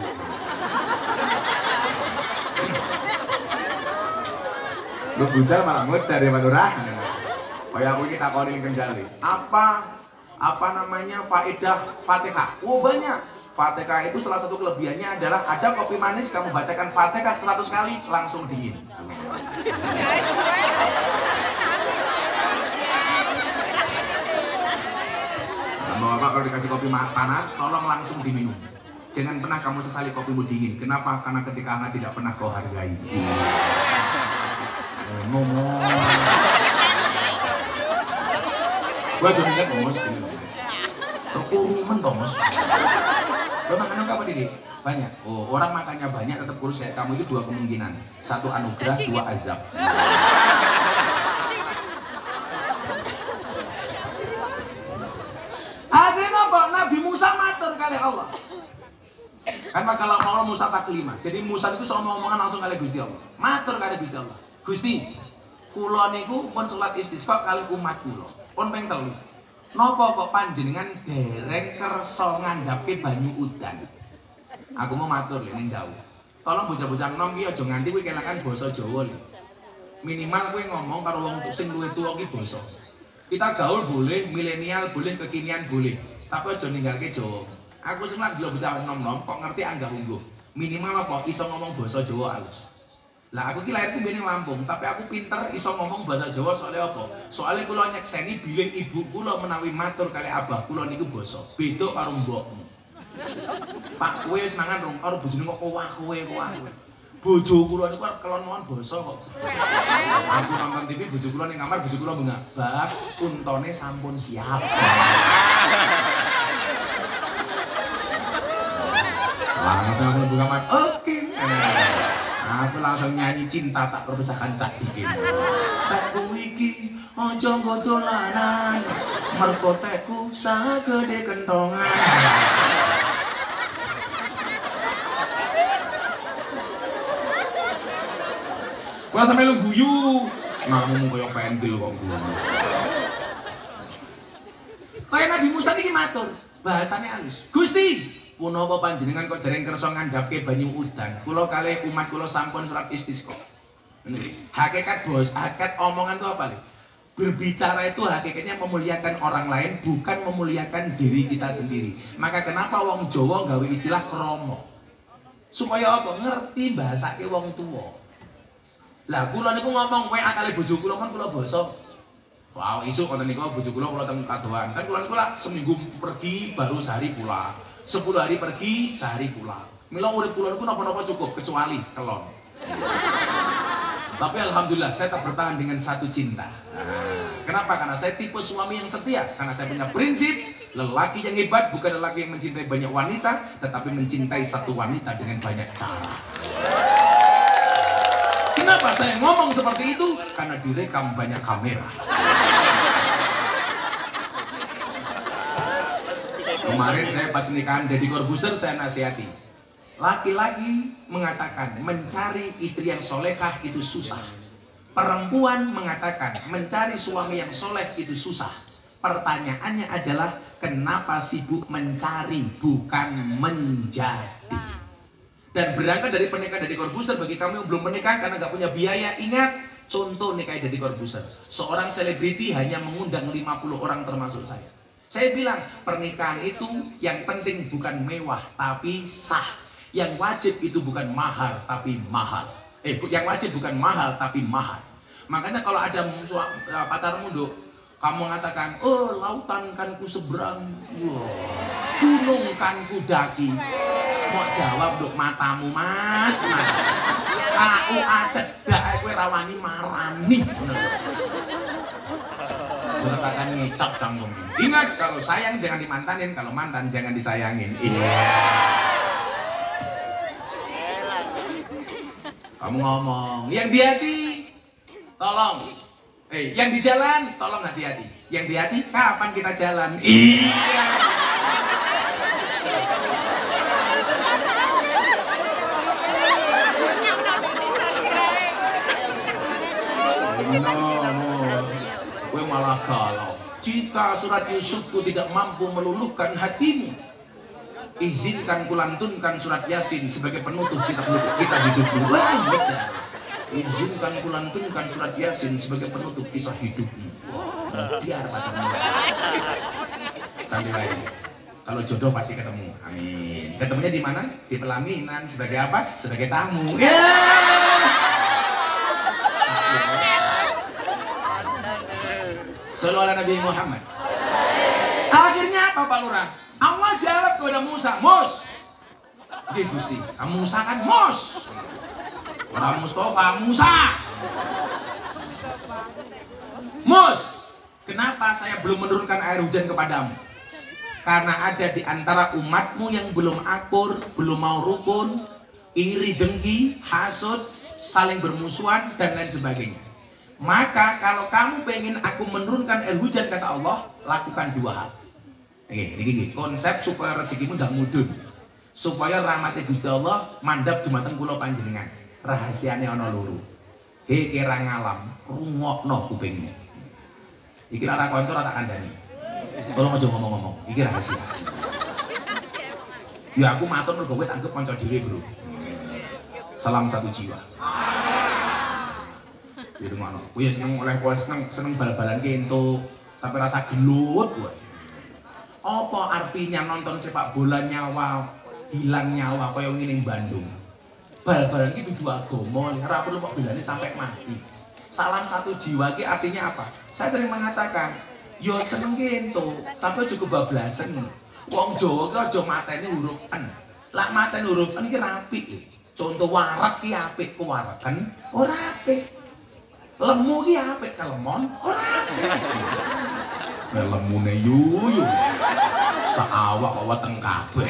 Speaker 1: Lu budal malah mudar ya Pak Lurah. Kayak aku ini takonin kendali. Apa apa namanya faedah Fatihah. Oh banyak. Fatihah itu salah satu kelebihannya adalah ada kopi manis, kamu bacakan Fatihah 100 kali langsung dingin. Bapak kalau dikasih kopi panas, tolong langsung diminum. Jangan pernah kamu sesali kopimu dingin. Kenapa? Karena ketika hangat tidak pernah kau hargai. Ngomong. Gua cuma lihat Thomas gini. Kekuruman Thomas. Lo makan apa Didi? Banyak. Oh, orang makannya banyak tetap kurus kayak kamu itu dua kemungkinan. Satu anugerah, dua azab. Akhirnya apa? Nabi Musa matur kali Allah. Kan kalau Allah Musa taklima. Jadi Musa itu sama omongan langsung kali Gusti Allah. Matur kali Gusti Allah. Gusti, kula niku pun salat istisqa kali umat kula. Pun ping telu. Napa kok panjenengan dereng kersa ngandhapke banyu udan? Aku mau matur lho ning dawuh. Tolong bocah-bocah nom iki aja nganti kowe kelakan basa Jawa lho. Minimal kowe ngomong karo wong sing luwih tuwa ki basa. Kita gaul boleh, milenial boleh, kekinian boleh. Tapi aja ninggalke Jawa. Aku sing lagi bocah nom-nom kok ngerti anggah ungguh. Minimal apa iso ngomong basa Jawa halus. Lah aku ki lahirku mbene Lampung, tapi aku pinter iso ngomong bahasa Jawa soalnya apa? Soalnya kula nyekseni bilih ibu kula menawi matur kali abah kula niku basa. Beda karo mbokmu. Pak kowe wis mangan rong karo bojone kok kowe. Bojo kula niku kelon mawon basa kok. Aku nonton TV bojo kula ning kamar bojo kula bengak, "Bab, untone sampun siap." Langsung aku buka mat. Oke. Aku langsung nyanyi cinta tak berpisahkan cak dikit. Tak kuwiki ojo godolanan, mergo teku sagede kentongan. Gua sampe lu guyu, ngomong koyo pentil kok guyu. Kaya Nabi Musa iki matur, bahasane halus. Gusti, punapa panjenengan kok dereng kersa ngandhapke banyu udan? Kula kalih umat kula sampun surat istisqa. Hakikat bos, hakikat omongan itu apa nih? Berbicara itu hakikatnya memuliakan orang lain, bukan memuliakan diri kita sendiri. Maka kenapa wong Jawa gawe istilah kromo? Supaya apa? Ngerti bahasake wong tua. Lah kula niku ngomong kowe akale bojo kula kan kula basa. Wow, isuk konten niku bojo kula teng kadoan. Kan kula niku lah seminggu pergi baru sehari pulang. 10 hari pergi, sehari pulang. Mila urip kula niku napa-napa cukup kecuali kelon. Tapi alhamdulillah saya tak bertahan dengan satu cinta. Kenapa? Karena saya tipe suami yang setia. Karena saya punya prinsip, lelaki yang hebat bukan lelaki yang mencintai banyak wanita, tetapi mencintai satu wanita dengan banyak cara. Kenapa saya ngomong seperti itu? Karena direkam banyak kamera. Kemarin saya pas nikahan Deddy Corbuzier saya nasihati. Laki-laki mengatakan mencari istri yang solehah itu susah. Perempuan mengatakan mencari suami yang soleh itu susah. Pertanyaannya adalah kenapa sibuk mencari bukan menjadi. Dan berangkat dari pernikahan Deddy Corbuzier, bagi kamu yang belum menikah karena nggak punya biaya, ingat contoh nikah Deddy Corbuzier. Seorang selebriti hanya mengundang 50 orang termasuk saya. Saya bilang pernikahan itu yang penting bukan mewah tapi sah. Yang wajib itu bukan mahar tapi mahal. Yang wajib bukan mahal tapi mahal. Makanya kalau ada pacarmu Duk, kamu mengatakan, oh lautan kan ku seberang, gunung kan ku daki. Mau jawab Duk, matamu mas. Aku acedak, aku rawani marani. Berkatakan ngecap canggung. Ingat, kalau sayang jangan dimantanin, kalau mantan jangan disayangin. Kamu ngomong, yang di hati tolong, yang di jalan tolong hati-hati. Yang di hati kapan kita jalan? Iya. Gue malah galau. Jika surat Yusufku tidak mampu meluluhkan hatimu, izinkan kulantunkan surat Yasin sebagai penutup kita hidupmu. Wah, izinkan kulantunkan surat Yasin sebagai penutup kisah hidupmu. Wah, biar pacarmu. Santai aja. Kalau jodoh pasti ketemu. Amin. Ketemunya di mana? Di pelaminan. Sebagai apa? Sebagai tamu. Ya. Sallu ala Nabi Muhammad. Akhirnya apa Pak Lurah? Allah jawab kepada Musa, Mus. Oke Gusti, Musa kan Mus. Orang Mustafa, Musa. Mus, kenapa saya belum menurunkan air hujan kepadamu? Karena ada di antara umatmu yang belum akur, belum mau rukun, iri dengki, hasud, saling bermusuhan, dan lain sebagainya. Maka kalau kamu pengen aku menurunkan air hujan, kata Allah, lakukan dua hal. Ini konsep supaya rezekimu ndak mudun, supaya rahmat Gusti Allah mandap dumateng kula panjenengan. Rahasiane ana loro. He kira ngalam, rungokno kupingmu. Iki ora kanca ora tak kandhani. Tolong aja ngomong-ngomong, iki rahasia. Ya aku matur mergo kowe anggap kanca dhewe, Bro. Salam satu jiwa. Ya ngono. Kowe seneng oleh kowe seneng bal-balan ki entuk, tapi rasa gelut kowe. Apa artinya nonton sepak bola nyawa, hilang nyawa kaya ngene ning Bandung? Bal-balan ki dudu agama, ora perlu kok belane sampai mati. Salam satu jiwa ki artinya apa? Saya sering mengatakan, yo seneng ki entuk, tapi aja kebablasan. Wong Jawa ki aja mateni huruf N. Lak mateni huruf N ki apik lho. Contoh warak ki apik, kewareken ora apik. Lemu ki apik, kelemon ora apik. Lemune yuyu. Saawak-awak teng kabeh.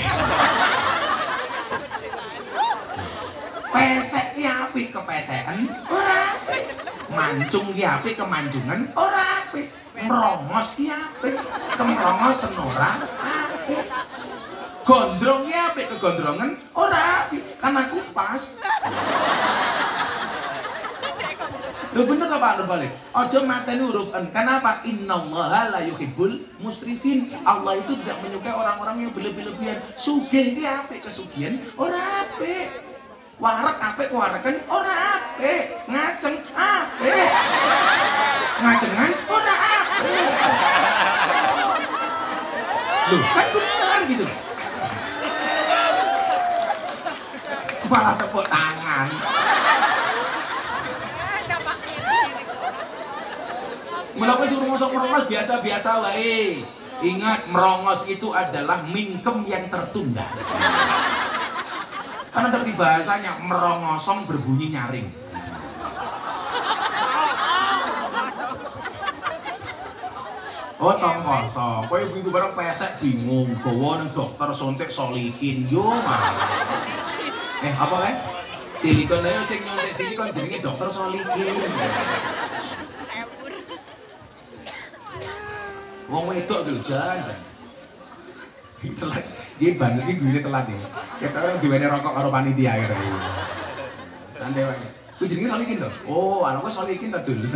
Speaker 1: Pesek ki apik, kepeseken ora apik. Mancung ki apik, kemanjungan ora apik. Merongos ki apik, kemrongosen ora apik. Gondrong ki apik, kegondrongan ora apik. Karena kumpas. Loh bener apa anu balik? Ojo mateni huruf N. Kenapa? Innallaha la yuhibbul musrifin. Allah itu tidak menyukai orang-orang yang berlebih-lebihan. Sugih ki apik, kesugihan ora apik. Warak apik, warekan ora apik. Ngajeng apik. Ngajengan ora apik. Loh, kan benar gitu. Malah tepuk tangan. Melakukan suruh merongos biasa-biasa wae. Ingat, merongos itu adalah mingkem yang tertunda. Karena dari bahasanya merongosong berbunyi nyaring. Oh tong kosong, kowe ibu barang pesek bingung, bawa nang dokter suntik solikin yo mah. Apa kae? Silikon ayo sing nyuntik silikon jenenge dokter solikin. Wong wedok lho jan. Telat. Dia banget iki gune telat ya. Kita orang diwene rokok karo panitia akhirnya. Santai wae. Ku jenenge solikin to? Oh, anakku solikin to dul.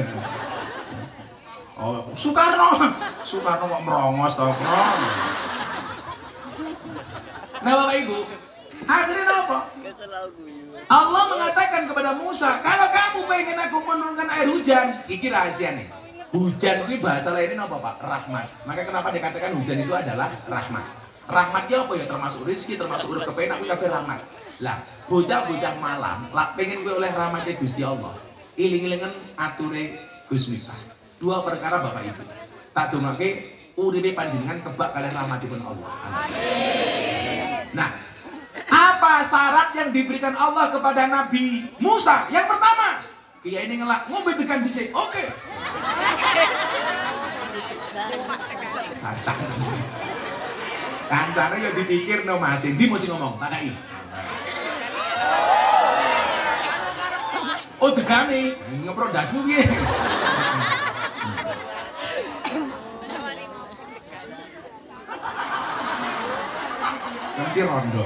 Speaker 1: Oh, Soekarno. Soekarno kok merongos to, Nah, Bapak Ibu, akhirnya apa? Allah mengatakan kepada Musa, kalau kamu pengen aku menurunkan air hujan, iki rahasia nih. Hujan itu bahasa lainnya apa Pak? Rahmat. Maka kenapa dikatakan hujan itu adalah rahmat? Rahmatnya apa ya? Termasuk rezeki, termasuk urip kepenak, aku kabeh rahmat. Lah, bocah-bocah malam, lah pengen gue oleh rahmatnya Gusti Allah. Iling-ilingan ature Gus Miftah. Dua perkara Bapak Ibu. Tak dongake uripe panjenengan kebak kalian rahmatipun Allah. Amin. Nah, apa syarat yang diberikan Allah kepada Nabi Musa? Yang pertama, kiai ini ngelak ngombe tekan dhisik. Oke. Kacang. Kancane ya dipikir no Mas, ndi mesti ngomong, takai. Oh degane, ngeprodasmu piye? Nanti rondo.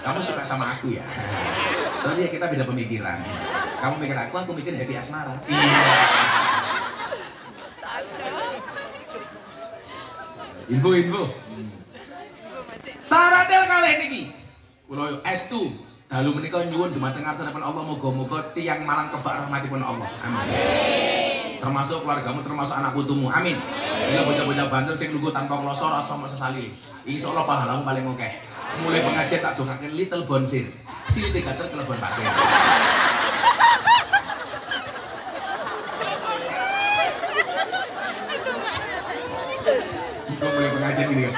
Speaker 1: Kamu suka sama aku ya? Soalnya kita beda pemikiran. Kamu mikir aku mikir happy asmara. Iya. Info. Syaratnya kali niki. Kula estu dalu menika nyuwun dumateng ngarsanipun Allah muga-muga tiyang marang kebak rahmatipun Allah. Amin. termasuk keluargamu, termasuk anak putumu. Amin. Bila bocah-bocah Banten sing lugu tanpa kloso rasa sesali. Insyaallah pahalamu paling akeh. Mulai pengajian tak dongake Little Bonsir. Sili dikater kelebon pasir. Mulai pengajian gini kan.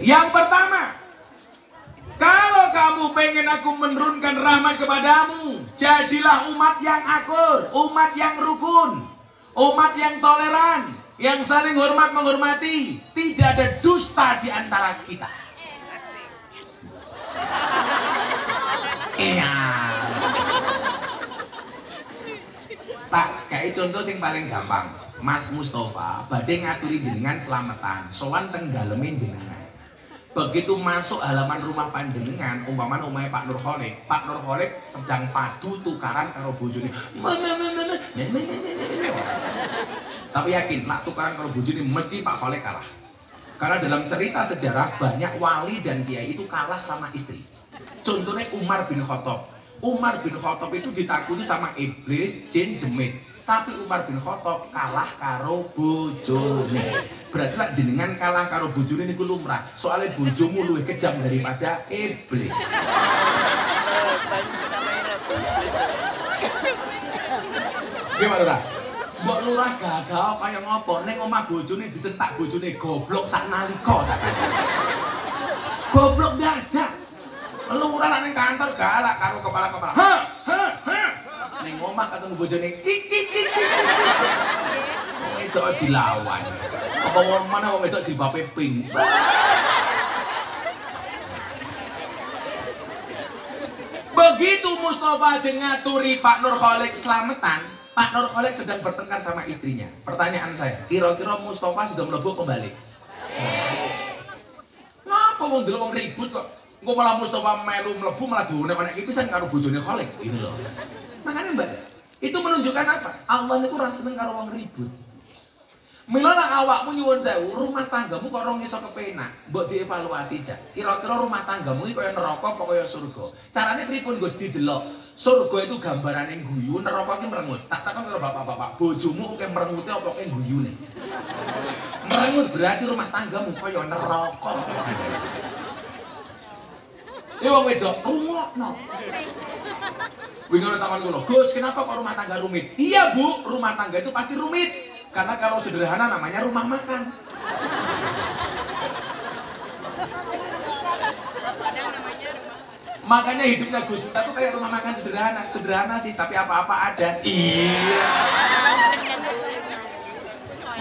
Speaker 1: Yang pertama, kalau kamu pengen aku menurunkan rahmat kepadamu, jadilah umat yang akur, umat yang rukun, umat yang toleran, yang saling hormat menghormati, tidak ada dusta di antara kita. Iya. Pak, kayak contoh sing paling gampang, Mas Mustafa badhe ngaturi jenengan selamatan, sowan teng dalemin jenengan. Begitu masuk halaman rumah panjenengan, umpamane omahe Pak Nur Kholik sedang padu tukaran karo bojone. Tapi yakin, nak tukaran karo bojone mesti Pak Kholik kalah. Karena dalam cerita sejarah banyak wali dan kiai itu kalah sama istri. Contohnya Umar bin Khattab. Umar bin Khattab itu ditakuti sama iblis, jin, demit. Tapi Umar bin Khattab kalah karo bojone. Berarti lah jenengan kalah karo bojone niku lumrah. Soalnya bojomu luwih kejam daripada iblis. Gimana Lurah? Mbok Lurah gagal kaya ngopo ning omah bojone disentak bojone goblok sak nalika tak kandhani. Goblok dadak. Lurah nek ning kantor galak karo kepala-kepala. Ning omah ketemu bojone kik. Wong wedok dilawan. Apa wong mana wong wedok jilbabe pink. Begitu Mustafa ngaturi Pak Nur Kholik selamatan, Pak Nur Kholik sedang bertengkar sama istrinya. Pertanyaan saya, kira-kira Mustafa sudah mlebu kembali? Ngapa wong delok wong ribut kok? Engko malah Mustafa melu mlebu malah diunek-unek pisan karo bojone Kholik, gitu loh. Makanya Mbak, itu menunjukkan apa? Allah niku ora seneng karo wong ribut. Milana awakmu nyuwun sewu, rumah tanggamu kok ora iso kepenak. Mbok dievaluasi jak. Kira-kira rumah tanggamu iki kaya neraka apa kaya surga? Carane pripun Gus didelok? Surga itu gambarane guyu, neraka ki merengut. Tak takon karo bapak-bapak, bojomu kok merengute apa kaya guyune? Merengut berarti rumah tanggamu kaya neraka. Wong wedok rungokno. Bingung tangan kula, Gus, kenapa kok rumah tangga rumit? Iya Bu, rumah tangga itu pasti rumit. Karena kalau sederhana namanya rumah makan. Makanya hidupnya Gus Miftah tuh kayak rumah makan sederhana. Sederhana sih, tapi apa-apa ada. Iya.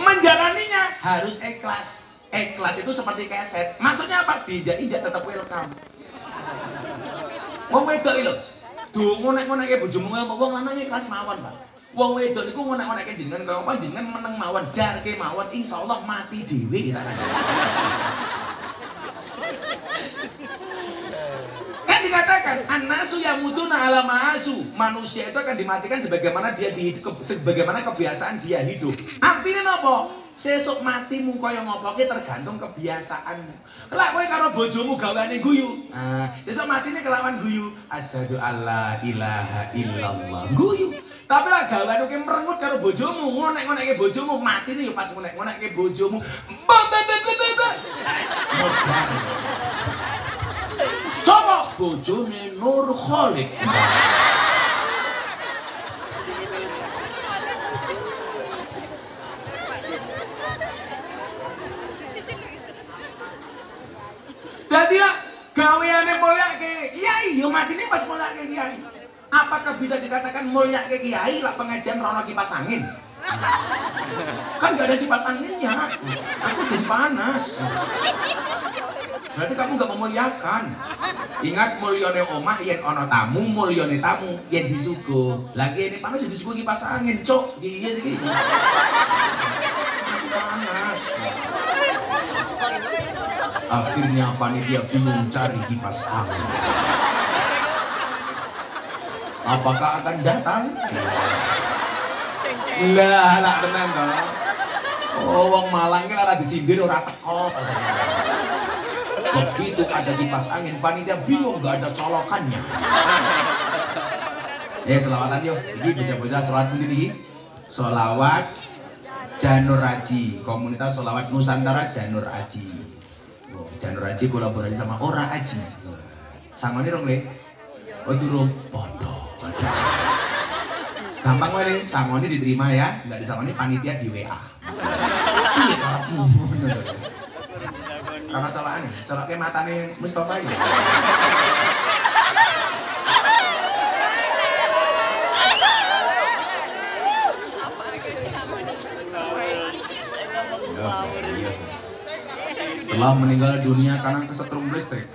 Speaker 1: Menjalaninya harus ikhlas. Ikhlas itu seperti keset. Maksudnya apa? Diinjak-injak tetap welcome. Wong wedok lho. Duh ngonek-ngonekke bojomu apa wong lanang ikhlas mawon, Pak. Wong wedok niku ngonek-ngonekke jenengan kaya apa jenengan meneng mawon, jarke mawon, insyaallah mati dhewe kita. Kan dikatakan annasu yamutuna ala ma'asu. Manusia itu akan dimatikan sebagaimana dia sebagaimana kebiasaan dia hidup. Artinya napa? Sesuk matimu kaya ngopo ki tergantung kebiasaanmu. Lah kowe karo bojomu gaweane guyu. Sesuk matine kelawan guyu. Asyhadu alla ilaha illallah. Guyu. Tapi lah gaweane ki merengut karo bojomu, ngonek-ngonekke bojomu, matine ya pas ngonek-ngonekke bojomu. Modal. Coba bojone Nur Kholik. Jadilah gaweane mulyake kiai, yo matine pas mulyake kiai. Apakah bisa dikatakan mulyake kiai lah pengajian rono kipas angin? Kan gak ada kipas anginnya. Aku jadi panas. Berarti kamu gak memuliakan. Ingat mulyane omah yen ana tamu, mulyane tamu yen disuguh. Lagi ini panas disuguh kipas angin, cok. Iya iki. Panas. Akhirnya panitia bingung cari kipas angin. Apakah akan datang? Lah tenan to. Oh wong Malang ki ora disindir ora teko. Begitu ada kipas angin, panitia bingung gak ada colokannya. Selawatan yuk. Ini bocah-bocah selawat ini. Selawat Janur Aji, komunitas selawat Nusantara Janur Aji. Janur Aji kolaborasi sama Ora Aji. Sama ini dong le. Oh turun bodoh. Gampang wale, sangoni diterima ya, nggak disangoni panitia di WA. Iya karepmu. Karena colokan, coloknya matane Mustafa ini. Telah meninggal dunia karena kesetrum listrik.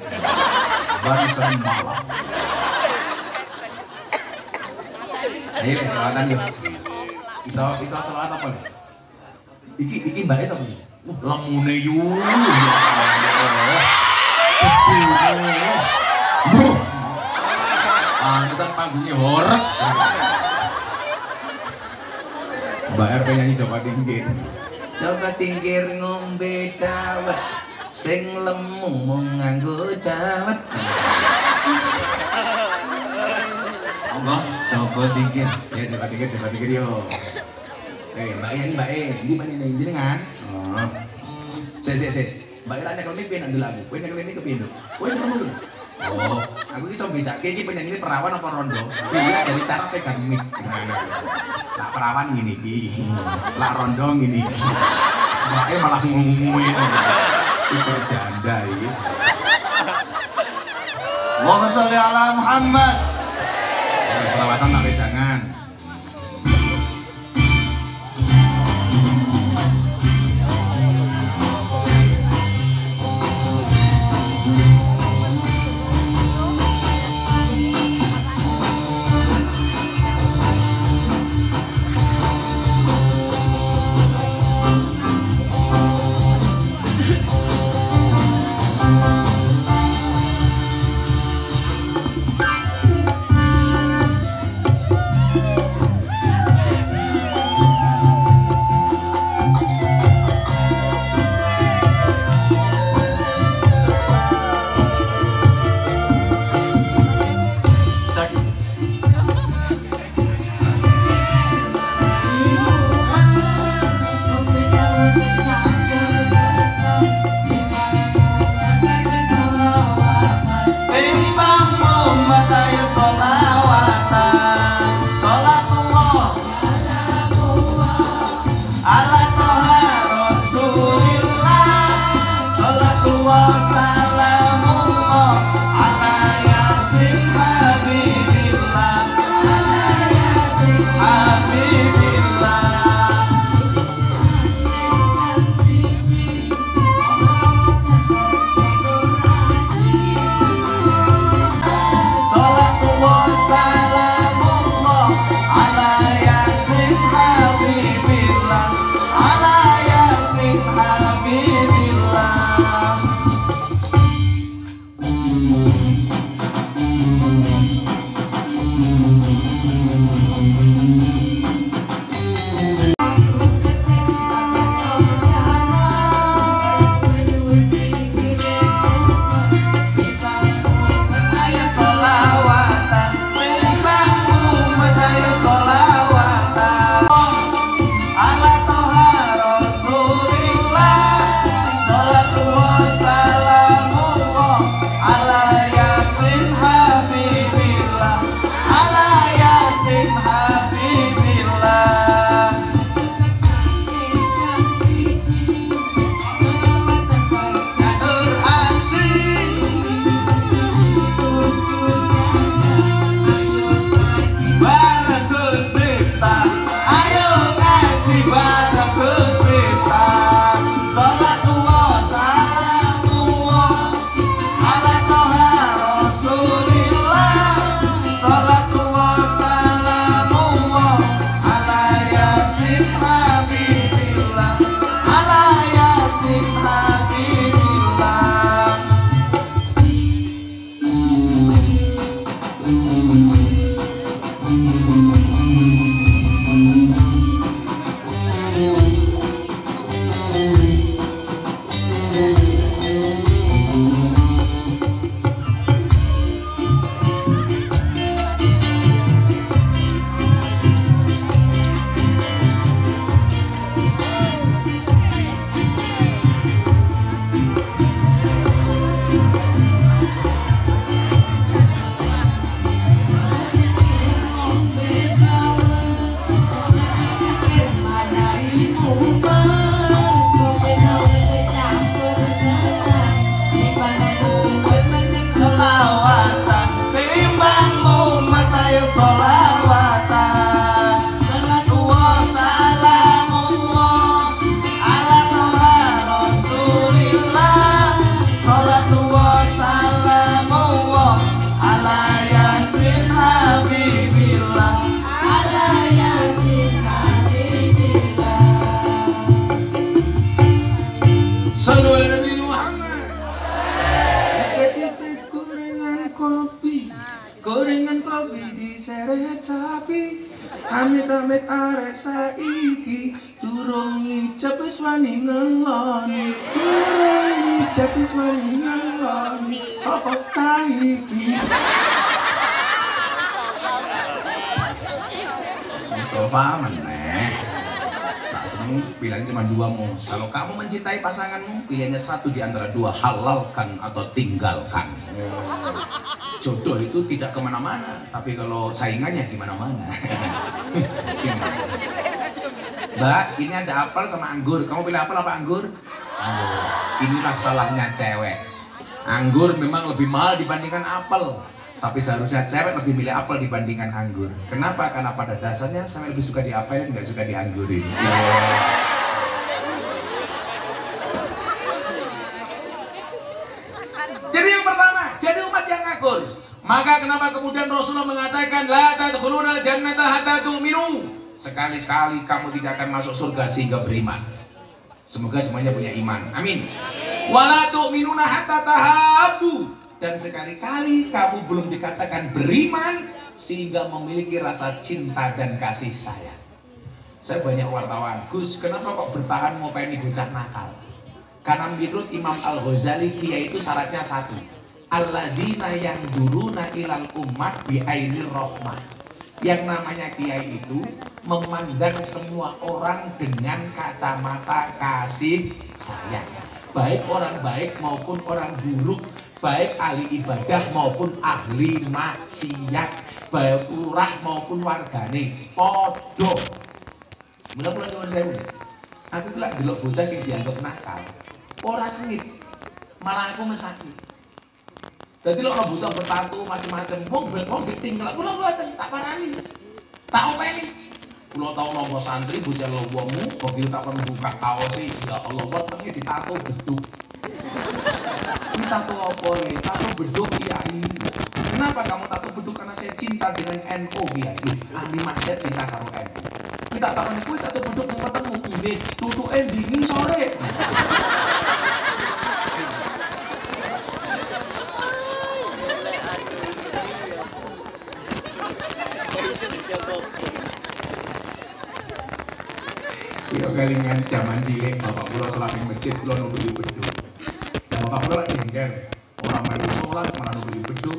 Speaker 1: Baru sering malam. Ayo selawatan yuk. Iso selawat apa nih? Iki mbak Esa punya. Lemune yulu. Pantesan panggungnya horek. Mbak RP nyanyi Joko Tingkir. Joko Tingkir ngombe dawet, sing lemu mung nganggo cawet.
Speaker 2: Allah, Joko Tingkir.
Speaker 1: Ya Joko Tingkir yo. Mbak E, ini mana ini jenengan? Oh. Mbak E nanya klinik piye nang lagu. Kowe nang klinik kepiye, Nduk? Kowe seneng dulu. Oh, aku iso bedake iki penyanyi ini perawan apa rondo. Iya dari cara pegang mic. Lah perawan ngene iki. Lah rondo ngene iki. Mbak E malah ngomongin super janda iki.
Speaker 2: Allahumma sholli ala Muhammad.
Speaker 1: Selawatan tak jangan. Amit-amit arek saiki durung ijab wis wani ngeloni. Durung ijab wis wani ngeloni. Sapa cah iki? Mustafa meneh. Tak seneng pilihan cuma dua mus. Kalau kamu mencintai pasanganmu, pilihannya satu di antara dua, halalkan atau tinggalkan. Jodoh itu tidak kemana-mana, tapi kalau saingannya gimana-mana. Mbak, ini ada apel sama anggur. Kamu pilih apel apa anggur? Anggur. Inilah salahnya cewek. Anggur memang lebih mahal dibandingkan apel, tapi seharusnya cewek lebih milih apel dibandingkan anggur. Kenapa? Karena pada dasarnya saya lebih suka di apel dan nggak suka di anggurin. Jadi yang pertama, jadi umat yang akur. Maka kenapa kemudian Rasulullah mengatakan la tadkhulunal jannata hatta tu'minu. Sekali-kali kamu tidak akan masuk surga sehingga beriman. Semoga semuanya punya iman. Amin. Wala tu'minuna hatta tahabbu. Dan sekali-kali kamu belum dikatakan beriman sehingga memiliki rasa cinta dan kasih sayang. Saya banyak wartawan, Gus, kenapa kok bertahan mau pengen bocah nakal? Karena menurut Imam Al-Ghazali, kiai itu syaratnya satu, alladzina yang duruna ilal ummah bi'ainir rahmah. Yang namanya kiai itu memandang semua orang dengan kacamata kasih sayang, baik orang baik maupun orang buruk, baik ahli ibadah maupun ahli maksiat, baik lurah maupun wargane podo. Mula-mula nyuwun sewu, aku lak delok bocah sing dianggap nakal ora sengit, malah aku mesaki. Jadi lo bocah bertatu macam-macam, wong ditinggal, kula mboten tak parani, tak openi. Kula tau nampa santri bocah lowongmu, begitu tak pernah buka kaos sih, ya Allah, wetenge ditato beduk. Tato apa ya? Tato beduk kiai. Kenapa kamu tato beduk? Karena saya cinta dengan NU kiai. Ahli maksiat cinta karo NU. Kita tak pernah kuwi tato beduk mau ketemu nggih, tutuke dini sore. Yo kelingan zaman cilik bapak kula salat ning masjid kula nulis beduk. Bapak kula jengkel, orang main sholat malah nulis beduk.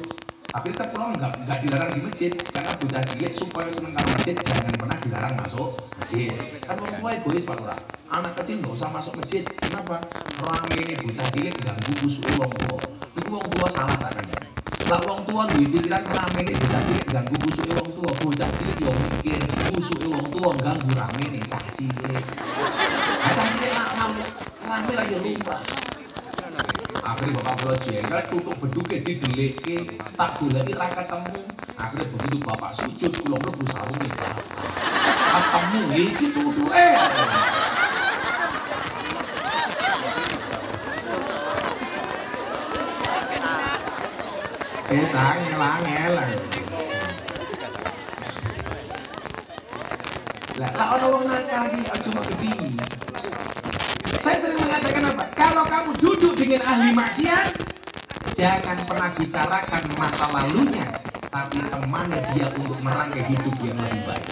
Speaker 1: Tapi tetap kula nggak dilarang di masjid, karena bocah cilik supaya seneng karo masjid jangan pernah dilarang masuk masjid. Kan orang tua egois Pak Lurah, anak kecil nggak usah masuk masjid. Kenapa? Rame ini bocah cilik ganggu khusyuk wong tua. Itu wong tua salah tak kan? Lah wong tua duwe pikiran rame ini bocah cilik ganggu khusyuk wong tua. Bocah cilik yo mikir khusyuk wong tua ganggu rame nih cah cilik. Cah cilik rame lah yo lupa. Akhirnya bapak kula jengkel, tutup beduke dideleke, tak goleki ra ketemu. Akhirnya begitu bapak sujud kula mlebu sarunge bapak. Ketemu iki tutuke. Angel. Lah ana wong nakal iki aja mau kepingin. Saya sering mengatakan apa? Kalau kamu duduk dengan ahli maksiat, jangan pernah bicarakan masa lalunya, tapi temani dia untuk merangkai hidup yang lebih baik.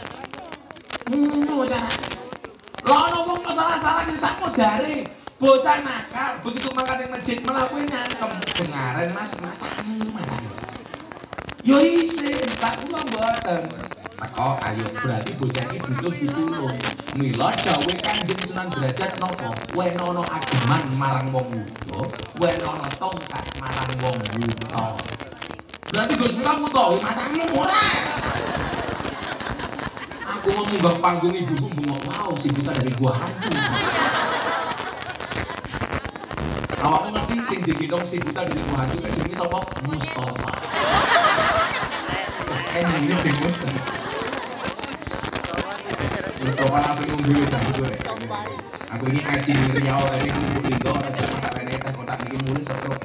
Speaker 1: Cara. Lah ana wong salah-salah iki sakmo dare, bocah nakal, begitu makan ning masjid malah kowe nyantem. Dengaran Mas, matamu. Yo isih, tak kula mboten. Teko ayo berarti bocah iki butuh ditulung. Mila dawuh Kanjeng Sunan Derajat napa? Wenono ageman marang wong wuda, wenono tongkat marang wong wuta. Berarti Gus Mila wuta, matamu ora. Aku mau munggah panggung ibuku bengok, wow si buta dari gua hantu. Awakmu ngerti sing digendong si buta dari gua hantu kan jenenge sapa? Mustafa. Ini ben Mustafa. Mustafa langsung nunggu dan itu rek. Aku ini ngaji Riau ini kumpul lindo ana jaman tak rene tak kotak iki mulih stroke.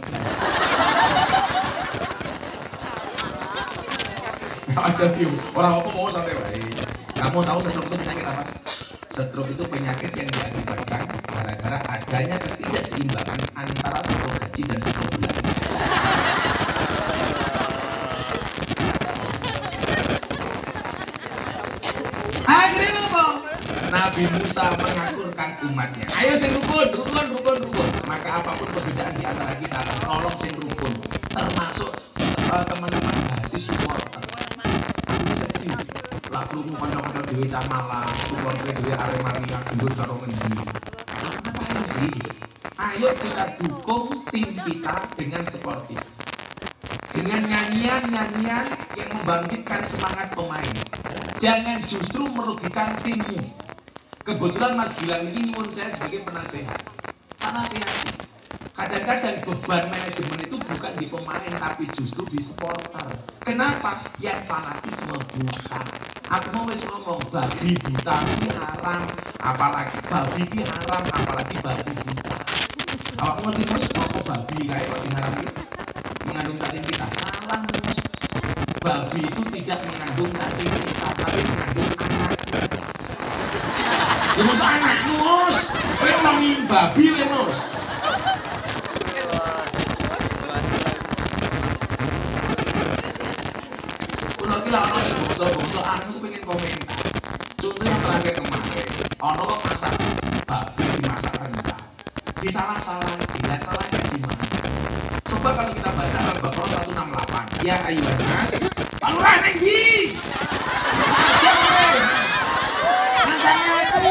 Speaker 1: Aja diu, orang apa mau santai wae. Kamu tahu stroke itu penyakit apa? Stroke itu penyakit yang diakibatkan gara-gara adanya ketidakseimbangan antara siklus haji dan siklus bulan. Nabi Musa mengakurkan umatnya. Ayo sing rukun. Maka apapun perbedaan di antara kita, tolong sing rukun. Termasuk teman-teman mahasiswa supporter. Aku sedih. Lagu mu kanca-kanca dhewe Camala, supporter dhewe Aremania gendut karo ngendi. Ngapain sih? Ayo kita dukung tim kita dengan sportif. Dengan nyanyian-nyanyian yang membangkitkan semangat pemain. Jangan justru merugikan timmu. Kebetulan Mas Gilang ini nyuwun saya sebagai penasehat. Penasehati. Kadang-kadang beban manajemen itu bukan di pemain tapi justru di supporter. Kenapa? Yang fanatisme buta. Aku mau wis ngomong babi buta ini haram, apalagi babi ini haram, apalagi babi buta. Awak ngerti Mas kok babi kayak kok diharami mengandung cacing kita? Salah Mas. Babi itu tidak mengandung cacing kita tapi mengandung anak. Ya masa anak Mus, kowe ngomongin babi le Mus. Kulo ki lak ono sing bongso anak aku pengen komentar. Contoh yang terakhir kemarin, ono kok masak babi dimasak rendang. Disalah-salahin, tidak salahnya di mana? Coba kalau kita baca Al-Baqarah 168, ya ayuhan nas, palurah nenggi. Aja kowe. Ngancani aku.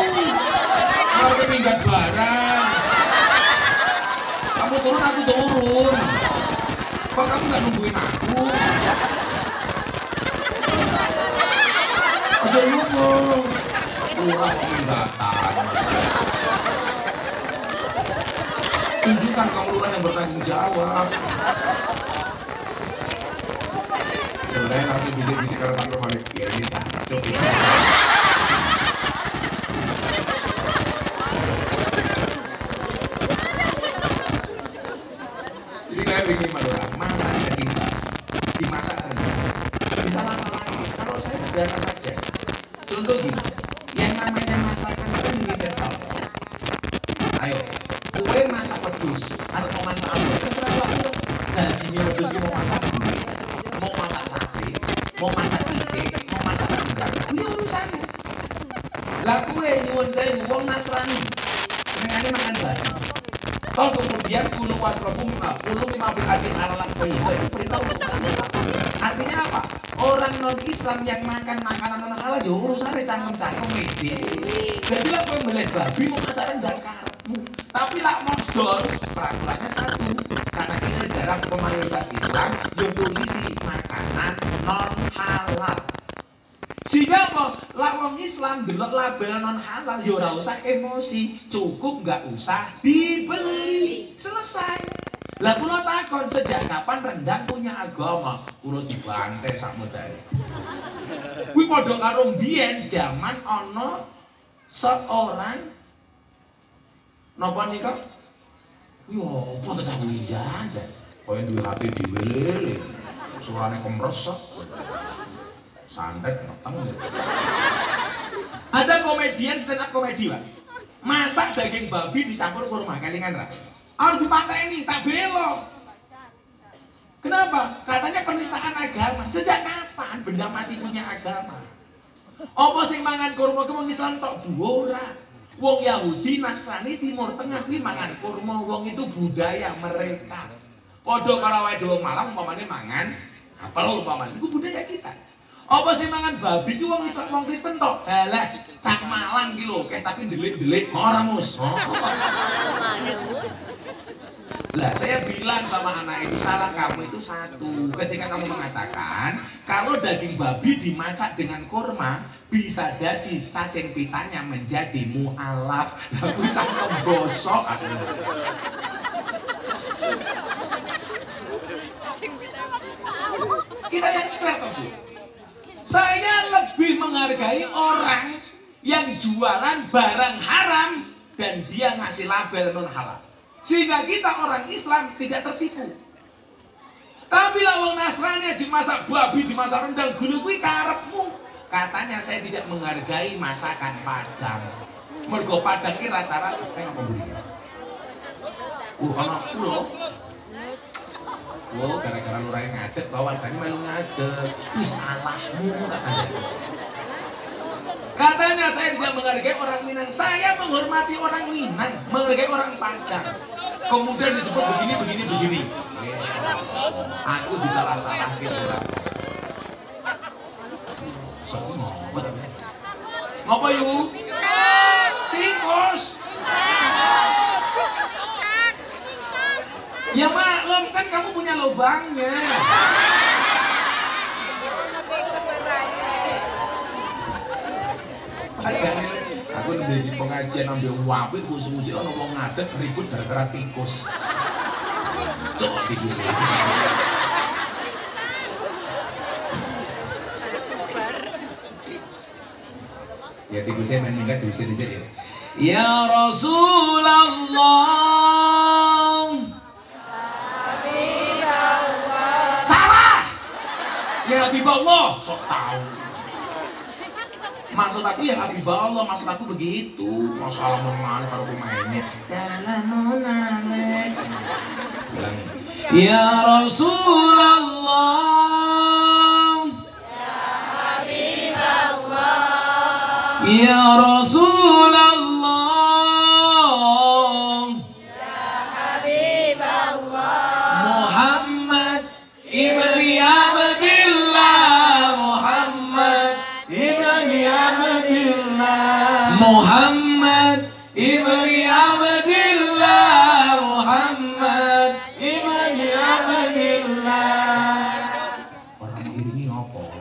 Speaker 1: Mau minggat barang. Kamu turun, aku turun. Kok kamu nggak nungguin aku? Aja nunggu. Lurah kok minggatan. Tunjukkan kamu lurah yang bertanggung jawab. Mulai langsung bisik-bisik kalau tak kembali. Ya ini kacau. Jadi kayak begini Madura, masak daging dimasak rendang, disalah-salahin. Kalau saya sederhana saja. Contoh gini, yang namanya masakan itu universal. Ayo, kue masak wedus, atau mau masak apa? Terserah aku. Dagingnya wedus mau masak gulai, mau masak sate, mau masak ice, mau masak rendang. Ini urusannya. Lah kue nyuwun saya wong Nasrani, senengane makan babi. Toh kemudian kulu wasrofu mimma fil ardi halalan thayyiban itu perintah untuk Islam. Artinya apa? Orang non Islam yang makan makanan non halal ya urusannya cangkem-cangkem mede. Jadi lah kowe mbeleh babi mau masak rendang karepmu. Tapi lah modal peraturannya satu. Karena ini negara mayoritas Islam yang polisi makanan non halal. Sehingga apa? Lah wong Islam delok label non halal ya ora usah emosi, cukup nggak usah dibeli. Selesai. Lah kula takon sejak kapan rendang punya agama? Kula dibantai sak medare. Kuwi padha karo mbiyen zaman ana seorang napa nika? Yo apa to campur jajan? Kaya duwe hati dhewe lele. Suarane kemresek. Sandet meteng. Ada komedian stand up komedi, Pak. Masak daging babi dicampur kurma, kelingan ra? Harus dipateni, tak belo. Kenapa? Katanya penistaan agama. Sejak kapan benda mati punya agama? Apa sing mangan kurma ku wong Islam tok ora? Wong Yahudi, Nasrani, Timur Tengah kuwi mangan kurma, wong itu budaya mereka. Padha karo wae wong Malang umpamane mangan apel umpamane iku budaya kita. Apa sih mangan babi ki wong Islam wong Kristen tok? Halah, cak Malang ki lho, tapi ndelik-ndelik ora Mus. Lah saya bilang sama anak itu, salah kamu itu satu. Ketika kamu mengatakan kalau daging babi dimasak dengan kurma bisa jadi cacing pitanya menjadi mu'alaf. Lalu cangkem bosok. Kita yang fair toh Bu. Saya lebih menghargai orang yang jualan barang haram dan dia ngasih label non halal. Sehingga kita orang Islam tidak tertipu. Tapi lah wong Nasrani aja masak babi dimasak rendang gulu kuwi karepmu. Katanya saya tidak menghargai masakan Padang. Mergo Padang ki rata-rata apa Bu? Ana pulo. Oh, gara-gara lurai ngadet bawa tadi melu ngadet. Ih salahmu katanya. Kata Makanya saya tidak menghargai orang Minang. Saya menghormati orang Minang, menghargai orang Padang. Kemudian disebut begini. Aku disalah-salahkan orang. Ngapa yuk? Tikus. Ya maklum kan kamu punya lubangnya. Aku nembe di pengajian ambil wabik khusus-khusus ono wong ngadeg ribut gara-gara tikus. Cok tikus iki. Ya tikusnya main minggat diusir di sini. Ya Rasulullah. Salah. Ya Habibullah, sok tahu. Maksud aku ya Habibullah, maksud aku begitu. Masalah mengenai kalau pemainnya. Ya Rasulullah. Ya Rasulullah.
Speaker 3: Ya Habibullah.
Speaker 1: Muhammad ibni Abdillah. Muhammad ibni Abdillah. Muhammad ibni Abdillah. Muhammad ibni Abdillah. Orang ini ngopo?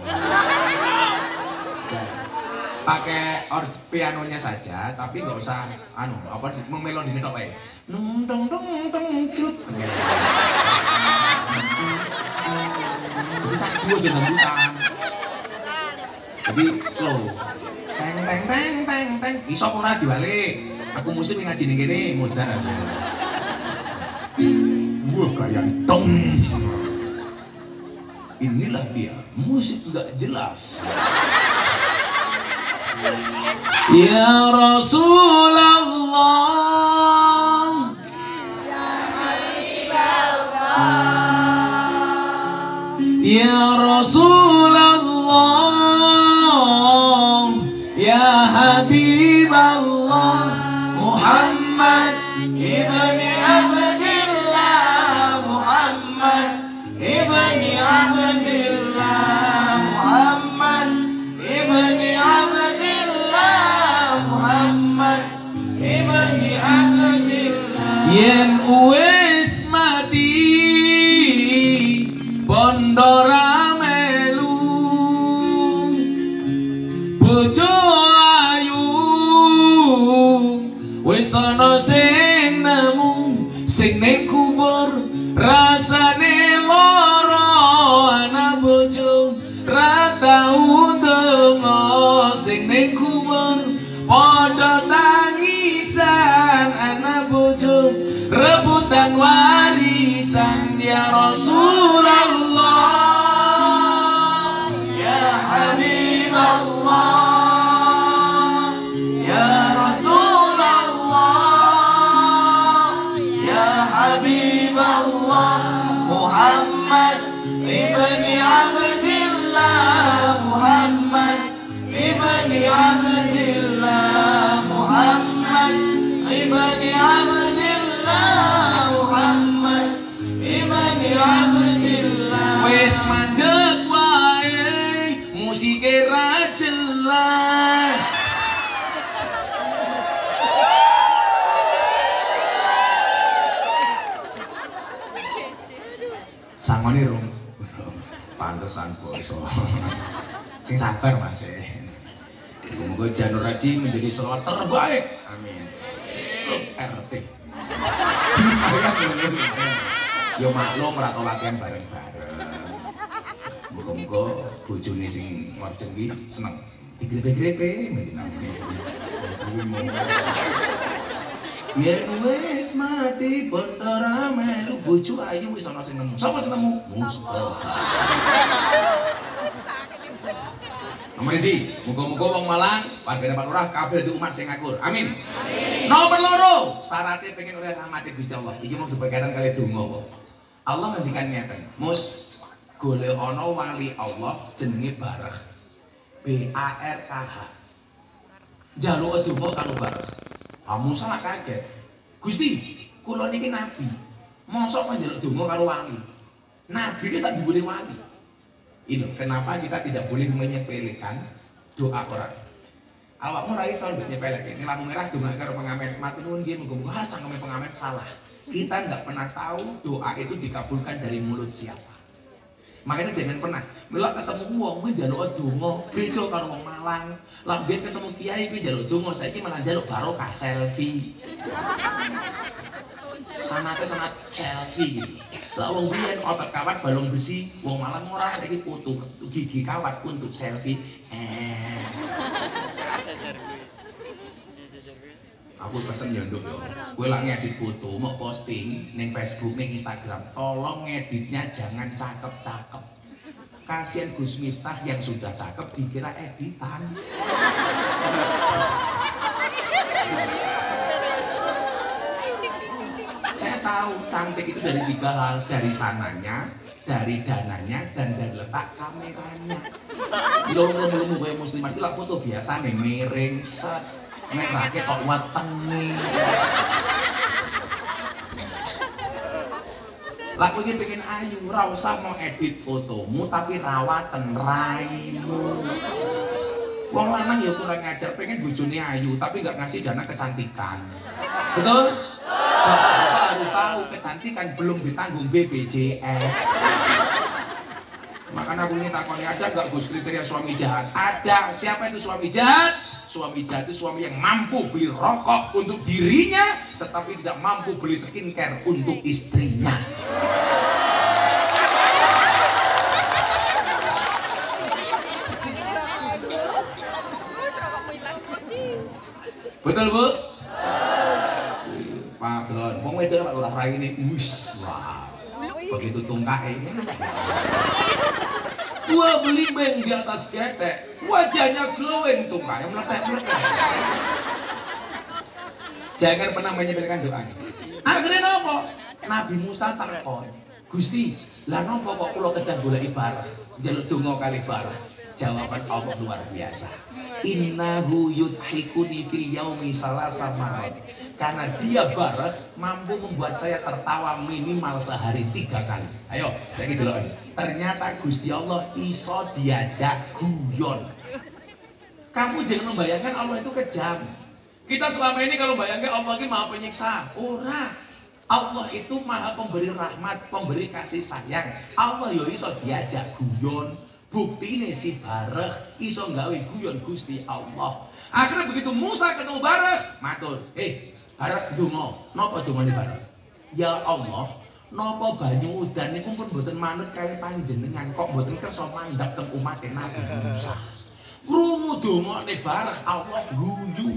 Speaker 1: Pakai pianonya saja, tapi nggak usah melodi tok wae. Nung dong cut. Bisa dua jangan dangdutan. Jadi slow. Teng. Iso ora diwalik. Aku musik ngaji ning kene modar aja. Wah kayak dong. Inilah dia, musik nggak jelas. Ya Rasulullah. Ya Rasulullah. Ya Habibullah. Muhammad ibni Abdillah. Muhammad ibni Abdillah. Muhammad ibni Abdillah. Muhammad ibni Abdillah. Yen wis mati bondo ra melu bojo ayu wis ana sing nemu sing ning kubur rasane lara ana bojo ra tau ndonga sing ning kubur padha tangisan ana bojo rebutan warisan. Ya Rasulullah. Ya Habibullah. Ya Rasulullah. Ya Habibullah. Muhammad ibni Abdillah. Muhammad ibni Abdillah. Muhammad ibni Abdillah. Muhammad ibni Abdillah. Wis mandek wae musike ra jelas. Sangone rung pantesan poso. Sing sabar Mas. Semoga Janur Haji menjadi selawat terbaik. Amin. RT. Yo maklum ora tau latihan bareng-bareng. Muga-muga bojone sing warjeng iki seneng. Digrepe-grepe mesti namane. Yen wis mati bendara melu bojo ayu wis ana sing nemu. Sapa sing nemu? Mustafa. Amazing. Muga-muga wong Malang, Padane Pak Lurah kabeh di umat sing ngakur. Amin. Amin. Nomor loro, syaratnya pengen oleh rahmati Gusti Allah. Iki mau berkaitan kali donga. Allah ngendikan ngeten, Mus, golek ana wali Allah jenenge Barah. BARKH. njaluk donga karo bareng. Musa lah kaget. Gusti, kula niki nabi. Mosok njaluk donga karo wali. Nabi ki sak dhuwure wali. Ini kenapa kita tidak boleh menyepelekan doa orang. Awakmu ra iso nyepelekan. Ini lampu merah donga karo pengamen. Mati nuwun nggih muga-muga cangkeme pengamen salah. Kita nggak pernah tahu doa itu dikabulkan dari mulut siapa. Makanya jangan pernah melak ketemu wong kuwi njaluk donga, beda karo wong Malang. Lah biyen ketemu kiai kuwi njaluk donga, saiki malah njaluk barokah selfie. Sanate sangat selfie gitu. Lah wong biyen otot kawat balung besi, wong Malang ora saiki foto gigi kawat untuk selfie. Aku pesen nyondok yo. Kowe lak ngedit foto, mau posting ning Facebook, ning Instagram, tolong ngeditnya jangan cakep-cakep. Kasihan Gus Miftah yang sudah cakep dikira editan. Saya tahu cantik itu dari 3 hal, dari sananya, dari dananya, dan dari letak kameranya. Lho kayak muslimat itu lah foto biasa nih, miring, set. Nek rakyat kok watengi. Lah kowe iki pengen ayu, ora usah mau edit fotomu tapi rawatan raimu. Wong lanang ya kurang ngajar, pengen bojone ayu tapi nggak ngasih dana kecantikan. Betul? Bapak harus tahu kecantikan belum ditanggung BPJS. Makanya aku ingin takoni, ada nggak Gus kriteria suami jahat? Ada. Siapa itu suami jahat? Suami jahat itu suami yang mampu beli rokok untuk dirinya, tetapi tidak mampu beli skincare untuk istrinya. Betul Bu? Pak Delon, wong wedok Pak Lurah Rai ini, wah, begitu tungkae. Gua beli beng di atas ketek. Wajahnya glowing tuh kayak meletek-meletek. Jangan pernah menyepelekan doa. Akhirnya apa? Nabi Musa takon, Gusti, lah nopo kok kula kedah golek barah, njaluk donga kali barah. Jawaban Allah luar biasa. Innahu yudhikuni fil yaumi salasa marat. Karena dia barah mampu membuat saya tertawa minimal sehari 3 kali. Ayo, saya gitu loh. Ternyata Gusti Allah iso diajak guyon. Kamu jangan membayangkan Allah itu kejam. Kita selama ini kalau bayangkan Allah ini maha penyiksa. Ora. Allah itu maha pemberi rahmat, pemberi kasih sayang. Allah yo iso diajak guyon. Buktine si barah iso gawe guyon Gusti Allah. Akhirnya begitu Musa ketemu barah, matur, barah donga, napa dongane barah? Ya Allah, napa banyu udan niku pun mboten manut kali panjenengan, kok mboten kersa mandhap teng umat Nabi Musa. Krungu dongane barah Allah guyu.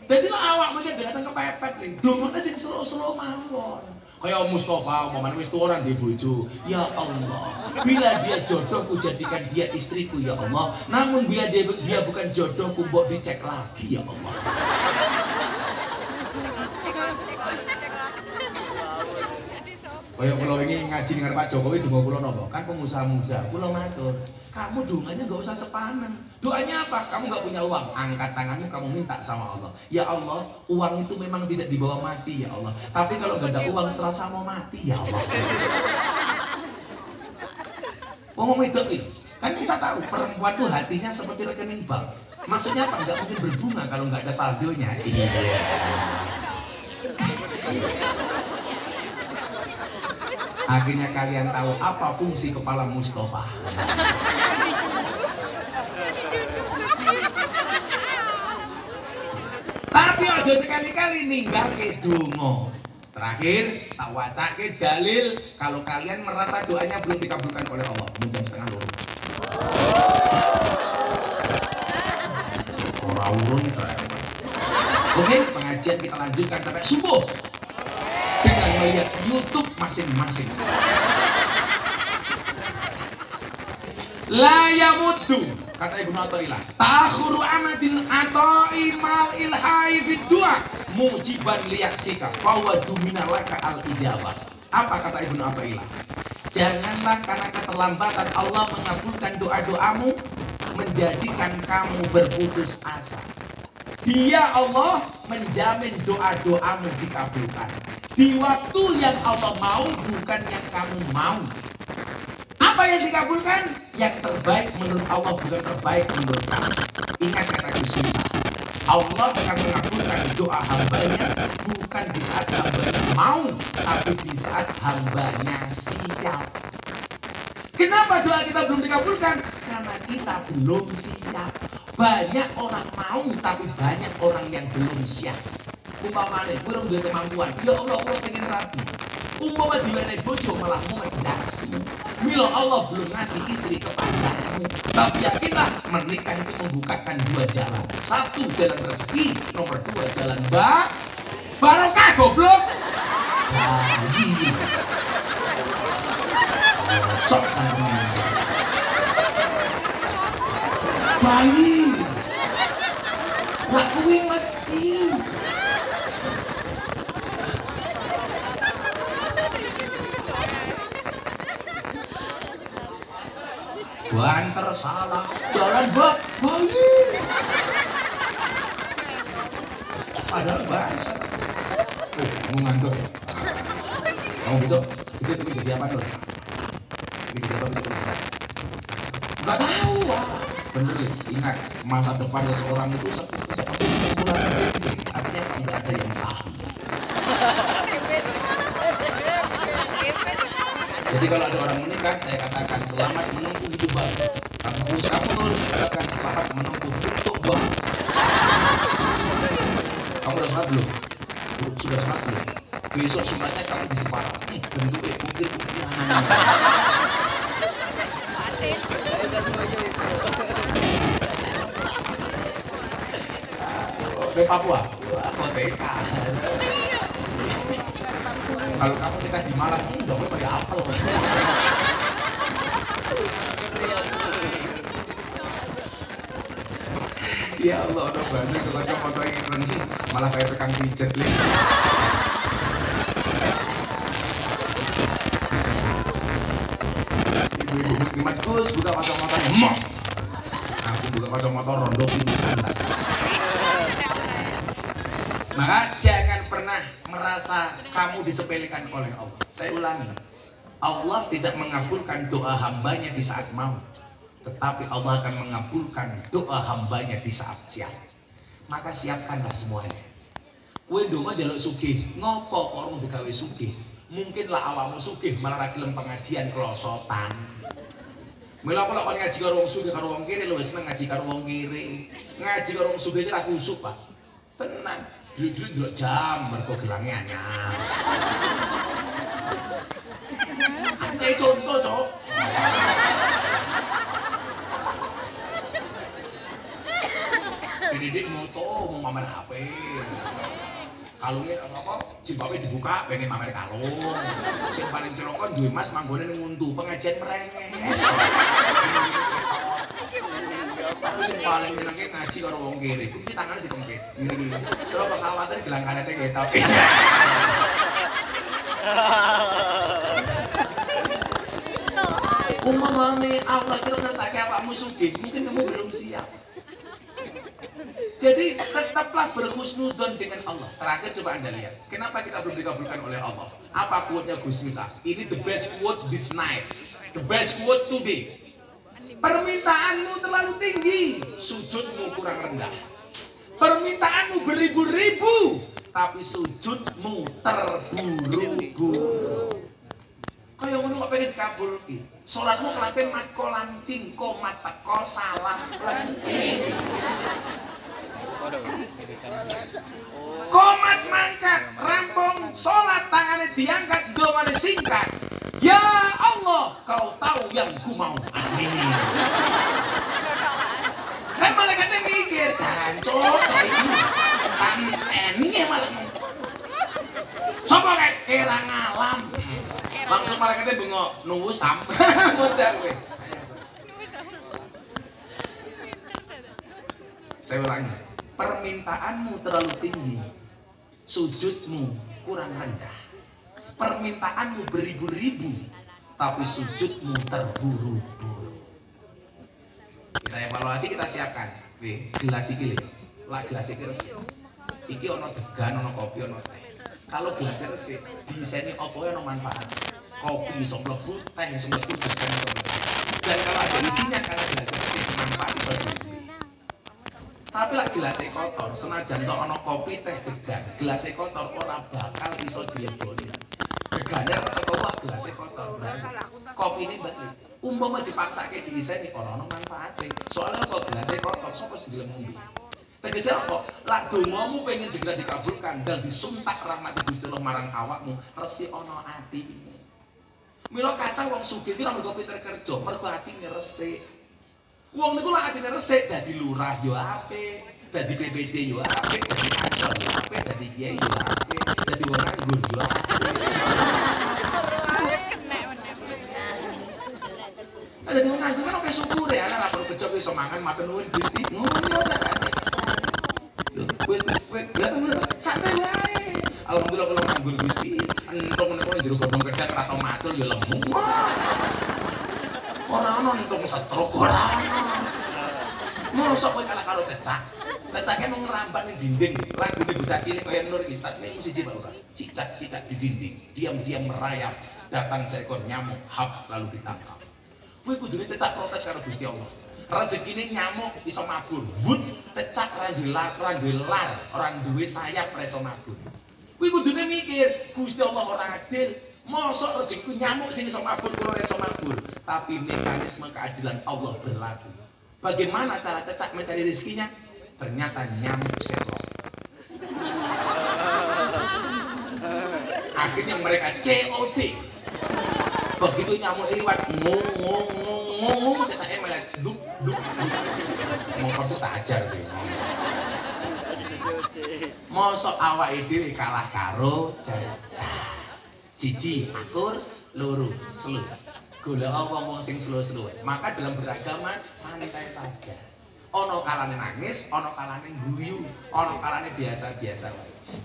Speaker 1: Dadi lek awak mengke datang kepepet ning dongane sing slow-slow mawon. Kayak Mustafa, umpamanya wis tuwa ora ndek bojo. Ya Allah, bila dia jodohku jadikan dia istriku ya Allah. Namun bila dia bukan jodohku, mbok dicek lagi ya Allah. Kayak kula wingi ngaji dengan Pak Jokowi donga kula napa? Kan pengusaha muda, kula matur. Kamu donganya nggak usah sepanen. Doanya apa? Kamu nggak punya uang, angkat tanganmu kamu minta sama Allah. Ya Allah, uang itu memang tidak dibawa mati ya Allah. Tapi kalau nggak ada uang serasa mau mati ya Allah. Ngomong itu kan kita tahu perempuan tuh hatinya seperti rekening bank. Maksudnya apa? Nggak mungkin berbunga kalau nggak ada saldonya. Iya. Akhirnya kalian tahu apa fungsi kepala Mustafa. Tapi aja sekali-kali ninggal ke donga. Terakhir tak wacake dalil kalau kalian merasa doanya belum dikabulkan oleh Allah. Jam 1:30. Ora urun cerewet. Oke, pengajian kita lanjutkan sampai subuh. Dengan melihat YouTube masing-masing. La yamudu, kata Ibnu Athaillah, ta'khuru amadin ata'i mal ilhai fid du'a mujiban liyaksika fawa duminalaka al ijabah. Apa kata Ibnu Athaillah? Janganlah karena keterlambatan Allah mengabulkan doa-doamu menjadikan kamu berputus asa. Dia Allah menjamin doa-doamu dikabulkan di waktu yang Allah mau, bukan yang kamu mau. Apa yang dikabulkan? Yang terbaik menurut Allah, bukan terbaik menurut kamu. Ingat kata Bismillah, Allah akan mengabulkan doa hambanya bukan di saat hambanya mau, tapi di saat hambanya siap. Kenapa doa kita belum dikabulkan? Karena kita belum siap. Banyak orang mau, tapi banyak orang yang belum siap. Umpamanya, kurang duwe kemampuan. Ya Allah, aku pengen rapi. Umpama diwenehi bojo malah mau dasi. Milo Allah belum ngasih istri kepadamu. Tapi yakinlah, menikah itu membukakan dua jalan. Satu, jalan rezeki. Nomor dua, jalan barokah, goblok. Haji. Sok sama. Bayi. Lah kuwi mesti. Banter salah, jalan bayi. Padahal bahasa. Kamu ngantuk ya? Kamu besok itu jadi apa tuh? Jadi apa besok? Gak tahu. Bener ya, ingat masa depan seseorang itu seperti sekumpulan tempe. Artinya tidak ada yang tahu. Jadi kalau ada orang menikah, saya katakan selamat menempuh hidup baru. Kamu harus katakan selamat menempuh untuk baru. Kamu udah sholat belum? Sudah sholat belum? Besok sholatnya kamu di Jepara. Bentuknya bukir-bukir anak-anak. Ke Papua? Wah, koteka. Kalau kamu nikah di Malang, udah kayak apel. Ya Allah, udah banyak kalau foto ini malah kayak tukang pijet nih. Ibu-ibu muslimat Gus buka kacamata, mah. Aku buka kacamata rondo pingsan. Maka jangan pernah merasa kamu disepelekan oleh Allah. Saya ulangi, Allah tidak mengabulkan doa hambanya di saat mau, tetapi Allah akan mengabulkan doa hambanya di saat siap. Maka siapkanlah semuanya. Kowe ndonga njaluk sugih, ngopo kok ora digawe sugih? Mungkinlah awakmu sugih malah ra gelem pengajian klosotan. Mila kok kon ngaji karo wong sugih karo wong kiri luwih seneng ngaji karo wong kiri. Ngaji karo wong sugih iki ra kusuk, Pak. Tenan. Dulu-dulu delok jam mergo gelange anyar. Kayak contoh, Cok. Dididik moto mau mamer HP. Kalungnya apa? Jilbabnya dibuka pengen mamer kalung. Sing paling celaka duwe Mas manggone ning nguntu pengajian merenges. Tapi sing paling nyenengke ngaji karo wong kiri. Kuwi tangane dikempit. Ngene iki. Sebab khawatir gelang karete ketok. Umpamane Allah kira ngesake awakmu sugih, mungkin kamu belum siap. Jadi tetaplah berhusnudzon dengan Allah. Terakhir coba Anda lihat, kenapa kita belum dikabulkan oleh Allah? Apa quote-nya Gus Miftah? Ini the best quote this night, the best quote today. Permintaanmu terlalu tinggi, sujudmu kurang rendah. Permintaanmu beribu-ribu, tapi sujudmu terburu-buru. Kayak ngono kok pengen dikabul ki. Salatmu kelasnya mat kolam cingko mat teko salam lengking. Komat mangkat, rampung salat tangannya diangkat, domane singkat. Ya Allah, kau tahu yang ku mau. Amin. Kan malaikatnya mikir, tancok, ini tantennya malah. Sopo kayak kira ngalam. Langsung malaikatnya bengok, nunggu sampai mudah gue. Saya ulangi, permintaanmu terlalu tinggi, sujudmu kurang rendah. Permintaanmu beribu-ribu, tapi sujudmu terburu-buru. Kita evaluasi, kita siapkan. Gelas iki lho. Lah gelas iki resik. Iki ono degan, ono kopi, ono teh. Kalau gelasnya resik, diiseni opo ono manfaat. Kopi iso mlebu, teh iso mlebu, degan iso mlebu. Dan kalau ada isinya, kalau gelasnya resik, manfaat iso diombe. Tapi lah gelasnya kotor, senajan tok ono kopi, teh, degan, gelasnya kotor ora bakal iso dileboni. Degane atau wah gelasnya kotor, kopi ini balik. Umpama dipaksake diiseni ora ono manfaate. Soalnya kok gelasnya kotor, sapa sing gelem ngombe? Tegese apa? Lak dongamu pengen segera dikabulkan dan disuntak rahmat Gusti Allah marang awakmu, resik ana atimu. Mila kata wong sugih iki ora mergo pinter kerja, mergo atine resik. Wong niku lak atine resik dadi lurah yo apik, dadi PPD yo apik, dadi ansor yo apik, dadi kiai yo apik, dadi wong nganggur yo apik. Ada di nganggur kan oke syukur ya, anak rapor kerja iso mangan matur nuwun Gusti. Ngono carane. Wait, ya temen santai wae. Alhamdulillah kalau nganggur Gusti, entung niku jero godhong kedhak ora tau macul ya lemu. Ora ono entung stroke ora ono. Mosok kowe kalah karo cecak. Cecake mung ngrambat ning dinding. Lagune bocah cilik kaya Nur iki, tas niku siji Pak Lurah. Cicak-cicak di dinding, diam-diam merayap. Datang seekor nyamuk, hap lalu ditangkap. Kowe kudune cecak protes karo Gusti Allah. Rezekine nyamuk iso mabur. Wut, cecak ra duwe lar, ora duwe sayap ra iso mabur. Kowe kudune mikir, Gusti Allah ora adil. Mosok rezekiku nyamuk sing iso mabur kula ora iso mabur. Tapi mekanisme keadilan Allah berlaku. Bagaimana cara cecak mencari rezekinya? Ternyata nyamuk setrok. Akhirnya mereka COD. Begitu nyamuk ini liwat ngomong cecaknya malah duk. Mau persis ajar deh. Mosok awake dhewe kalah karo cecak. Siji akur, loro selu. Golek wong sing selu-selu. Maka dalam beragama santai saja. Ono kalane nangis, ono kalane guyu, ono kalane biasa-biasa.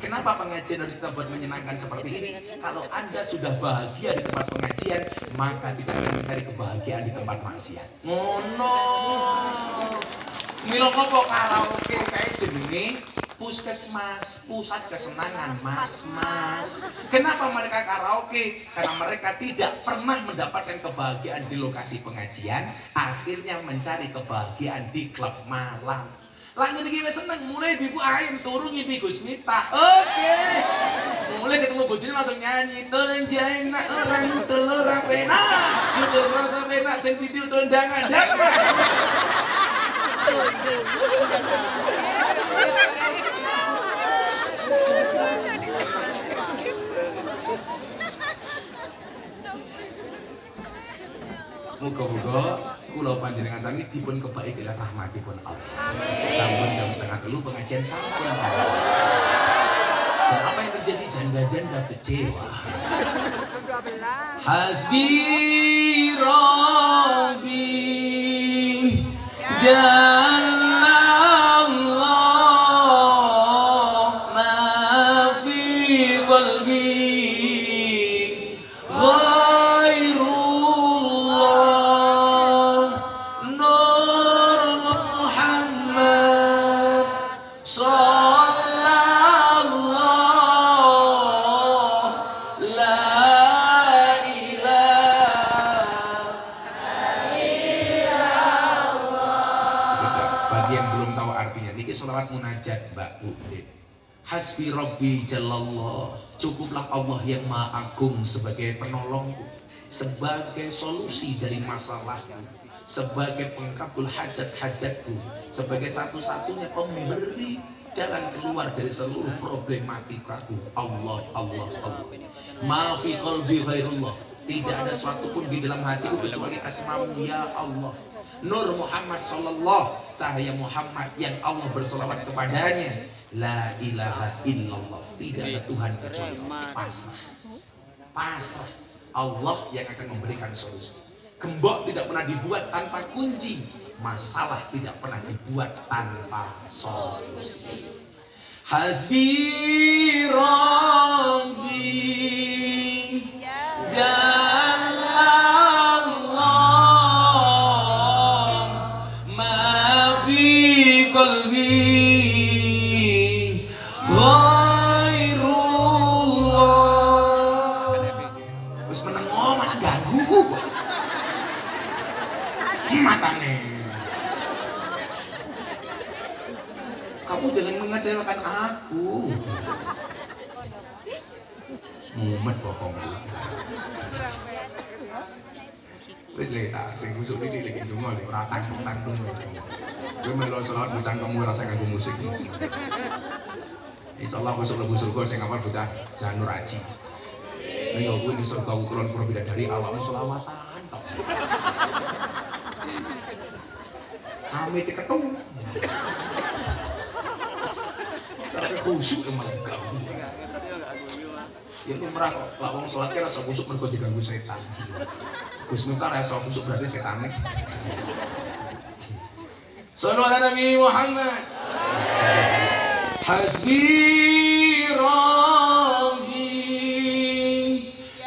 Speaker 1: Kenapa pengajian harus kita buat menyenangkan seperti ini? Kalau Anda sudah bahagia di tempat pengajian, maka tidak akan mencari kebahagiaan di tempat maksiat. Ngono. Mila apa karaoke kae jenenge puskesmas, pusat kesenangan mas. Kenapa mereka karaoke? Karena mereka tidak pernah mendapatkan kebahagiaan di lokasi pengajian, akhirnya mencari kebahagiaan di klub malam. Lah ngene iki wis seneng, mulai ibu Ain turu ngipi Gus Miftah. Oke. Mulai ketemu bojone langsung nyanyi, "Tolong jana orang telur pena, udah rasa pena sing diudul dangan-dangan." Muga-muga kula panjenengan sami dipun kebaiki lan rahmatipun Allah. Sampun jam 2:30 pengajian sampun. Dan apa yang terjadi? Janda-janda kecewa. Hasbi Rabbi Jallallah ma fi qalbi Hasbi Rabbi Jallallah. Cukuplah Allah yang Maha Agung sebagai penolongku, sebagai solusi dari masalahku, sebagai pengkabul hajat-hajatku, sebagai satu-satunya pemberi jalan keluar dari seluruh problematikaku. Allah. Ma fi qalbi ghairullah. Tidak ada sesuatu pun di dalam hatiku kecuali asmamu ya Allah. Nur Muhammad sallallahu, cahaya Muhammad yang Allah berselawat kepadanya. La ilaha illallah. Tidak ada Tuhan kecuali Allah. Pasrah. Allah yang akan memberikan solusi. Gembok tidak pernah dibuat tanpa kunci. Masalah tidak pernah dibuat tanpa solusi. Hasbi Rabbi Jallallah ma mengecewakan aku. Mumet bokongku. Wis le tak sing kusuk iki lek ndonga lek ora tangtung-tangtung. Kowe melo salat bocah kamu rasa nganggo musik. Insyaallah besok lebu surga sing ngapal bocah Zanur Aji. Ning yo kuwi di surga ukuran para bidadari awakmu selawatan tok. Amit ketung. Sampai khusuk emang ganggu. Ya lumrah kok, lak wong salat ki rasa khusuk mergo diganggu setan. Gus Miftah rasa khusuk berarti setane. Sallu ala Nabi Muhammad. Hasbi Rabbi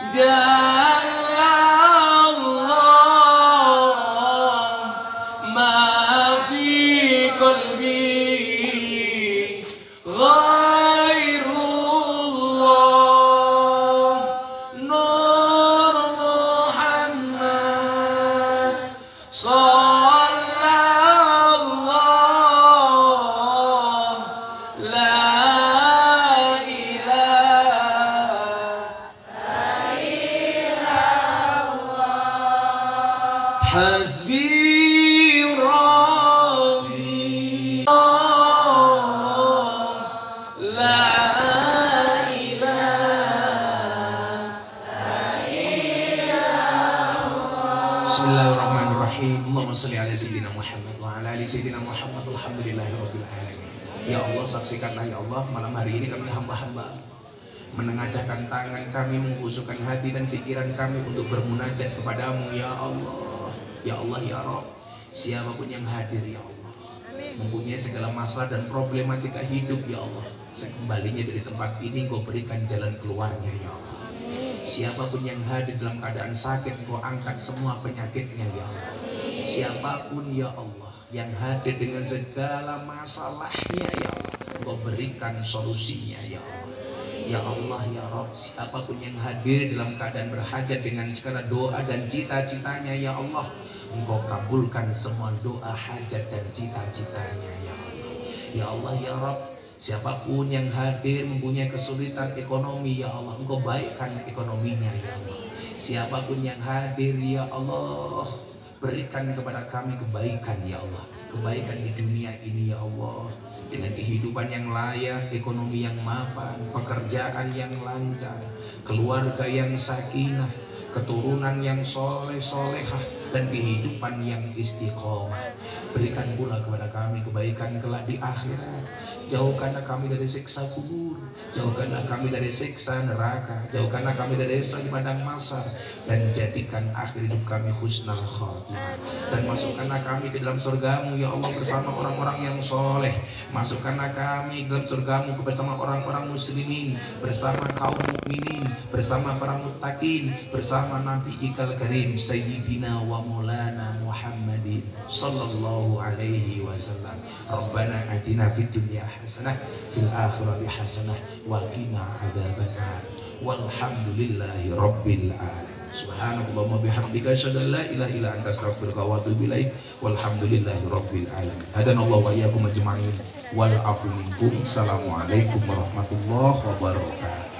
Speaker 1: Jalla Allah ma fi qalbi ghairullah Nur Muhammad Hasbi Rabbi La ilaha illallah. Bismillahirrahmanirrahim. Allahumma salli ala Sayyidina Muhammad wa ala ali Sayyidina Muhammad. Alhamdulillahi Rabbil Alamin. Ya Allah, saksikanlah ya Allah, malam hari ini kami hamba-hamba menengadahkan tangan kami, menghusukkan hati dan pikiran kami untuk bermunajat kepadamu ya Allah. Ya Allah ya Rabb, siapapun yang hadir ya Allah, mempunyai segala masalah dan problematika hidup ya Allah, sekembalinya dari tempat ini Engkau berikan jalan keluarnya ya Allah. Siapapun yang hadir dalam keadaan sakit, Engkau angkat semua penyakitnya ya Allah. Siapapun ya Allah yang hadir dengan segala masalahnya ya Allah, Engkau berikan solusinya ya Allah. Ya Allah ya Rabb, siapapun yang hadir dalam keadaan berhajat dengan segala doa dan cita-citanya ya Allah, Engkau kabulkan semua doa hajat dan cita-citanya ya Allah. Ya Allah ya Rabb, siapapun yang hadir mempunyai kesulitan ekonomi ya Allah, Engkau baikkan ekonominya ya Allah. Siapapun yang hadir ya Allah, berikan kepada kami kebaikan ya Allah, kebaikan di dunia ini ya Allah, dengan kehidupan yang layak, ekonomi yang mapan, pekerjaan yang lancar, keluarga yang sakinah, keturunan yang soleh-solehah, dan kehidupan yang istiqomah. Berikan pula kepada kami kebaikan kelak di akhirat. Jauhkanlah kami dari siksa kubur, jauhkanlah kami dari siksa neraka, jauhkanlah kami dari siksa di padang mahsyar, dan jadikan akhir hidup kami husnul khatimah. Dan masukkanlah kami ke dalam surgamu ya Allah bersama orang-orang yang soleh. Masukkanlah kami ke dalam surgamu bersama orang-orang muslimin, bersama kaum mukminin, bersama para muttaqin, bersama Nabi Ikal Karim Sayyidina wa Maulana Muhammadin sallallahu alaihi wasallam. Rabbana atina fid dunya hasanah fil akhirati hasanah wa qina adzabannar. Walhamdulillahi rabbil alamin. Subhanallahumma bihamdika asyhadu an la ilaha illa anta astaghfiruka wa atubu ilaik. Walhamdulillahi rabbil alamin. Hadanallahu wa iyyakum ajma'in wal afu minkum. Assalamualaikum warahmatullahi wabarakatuh.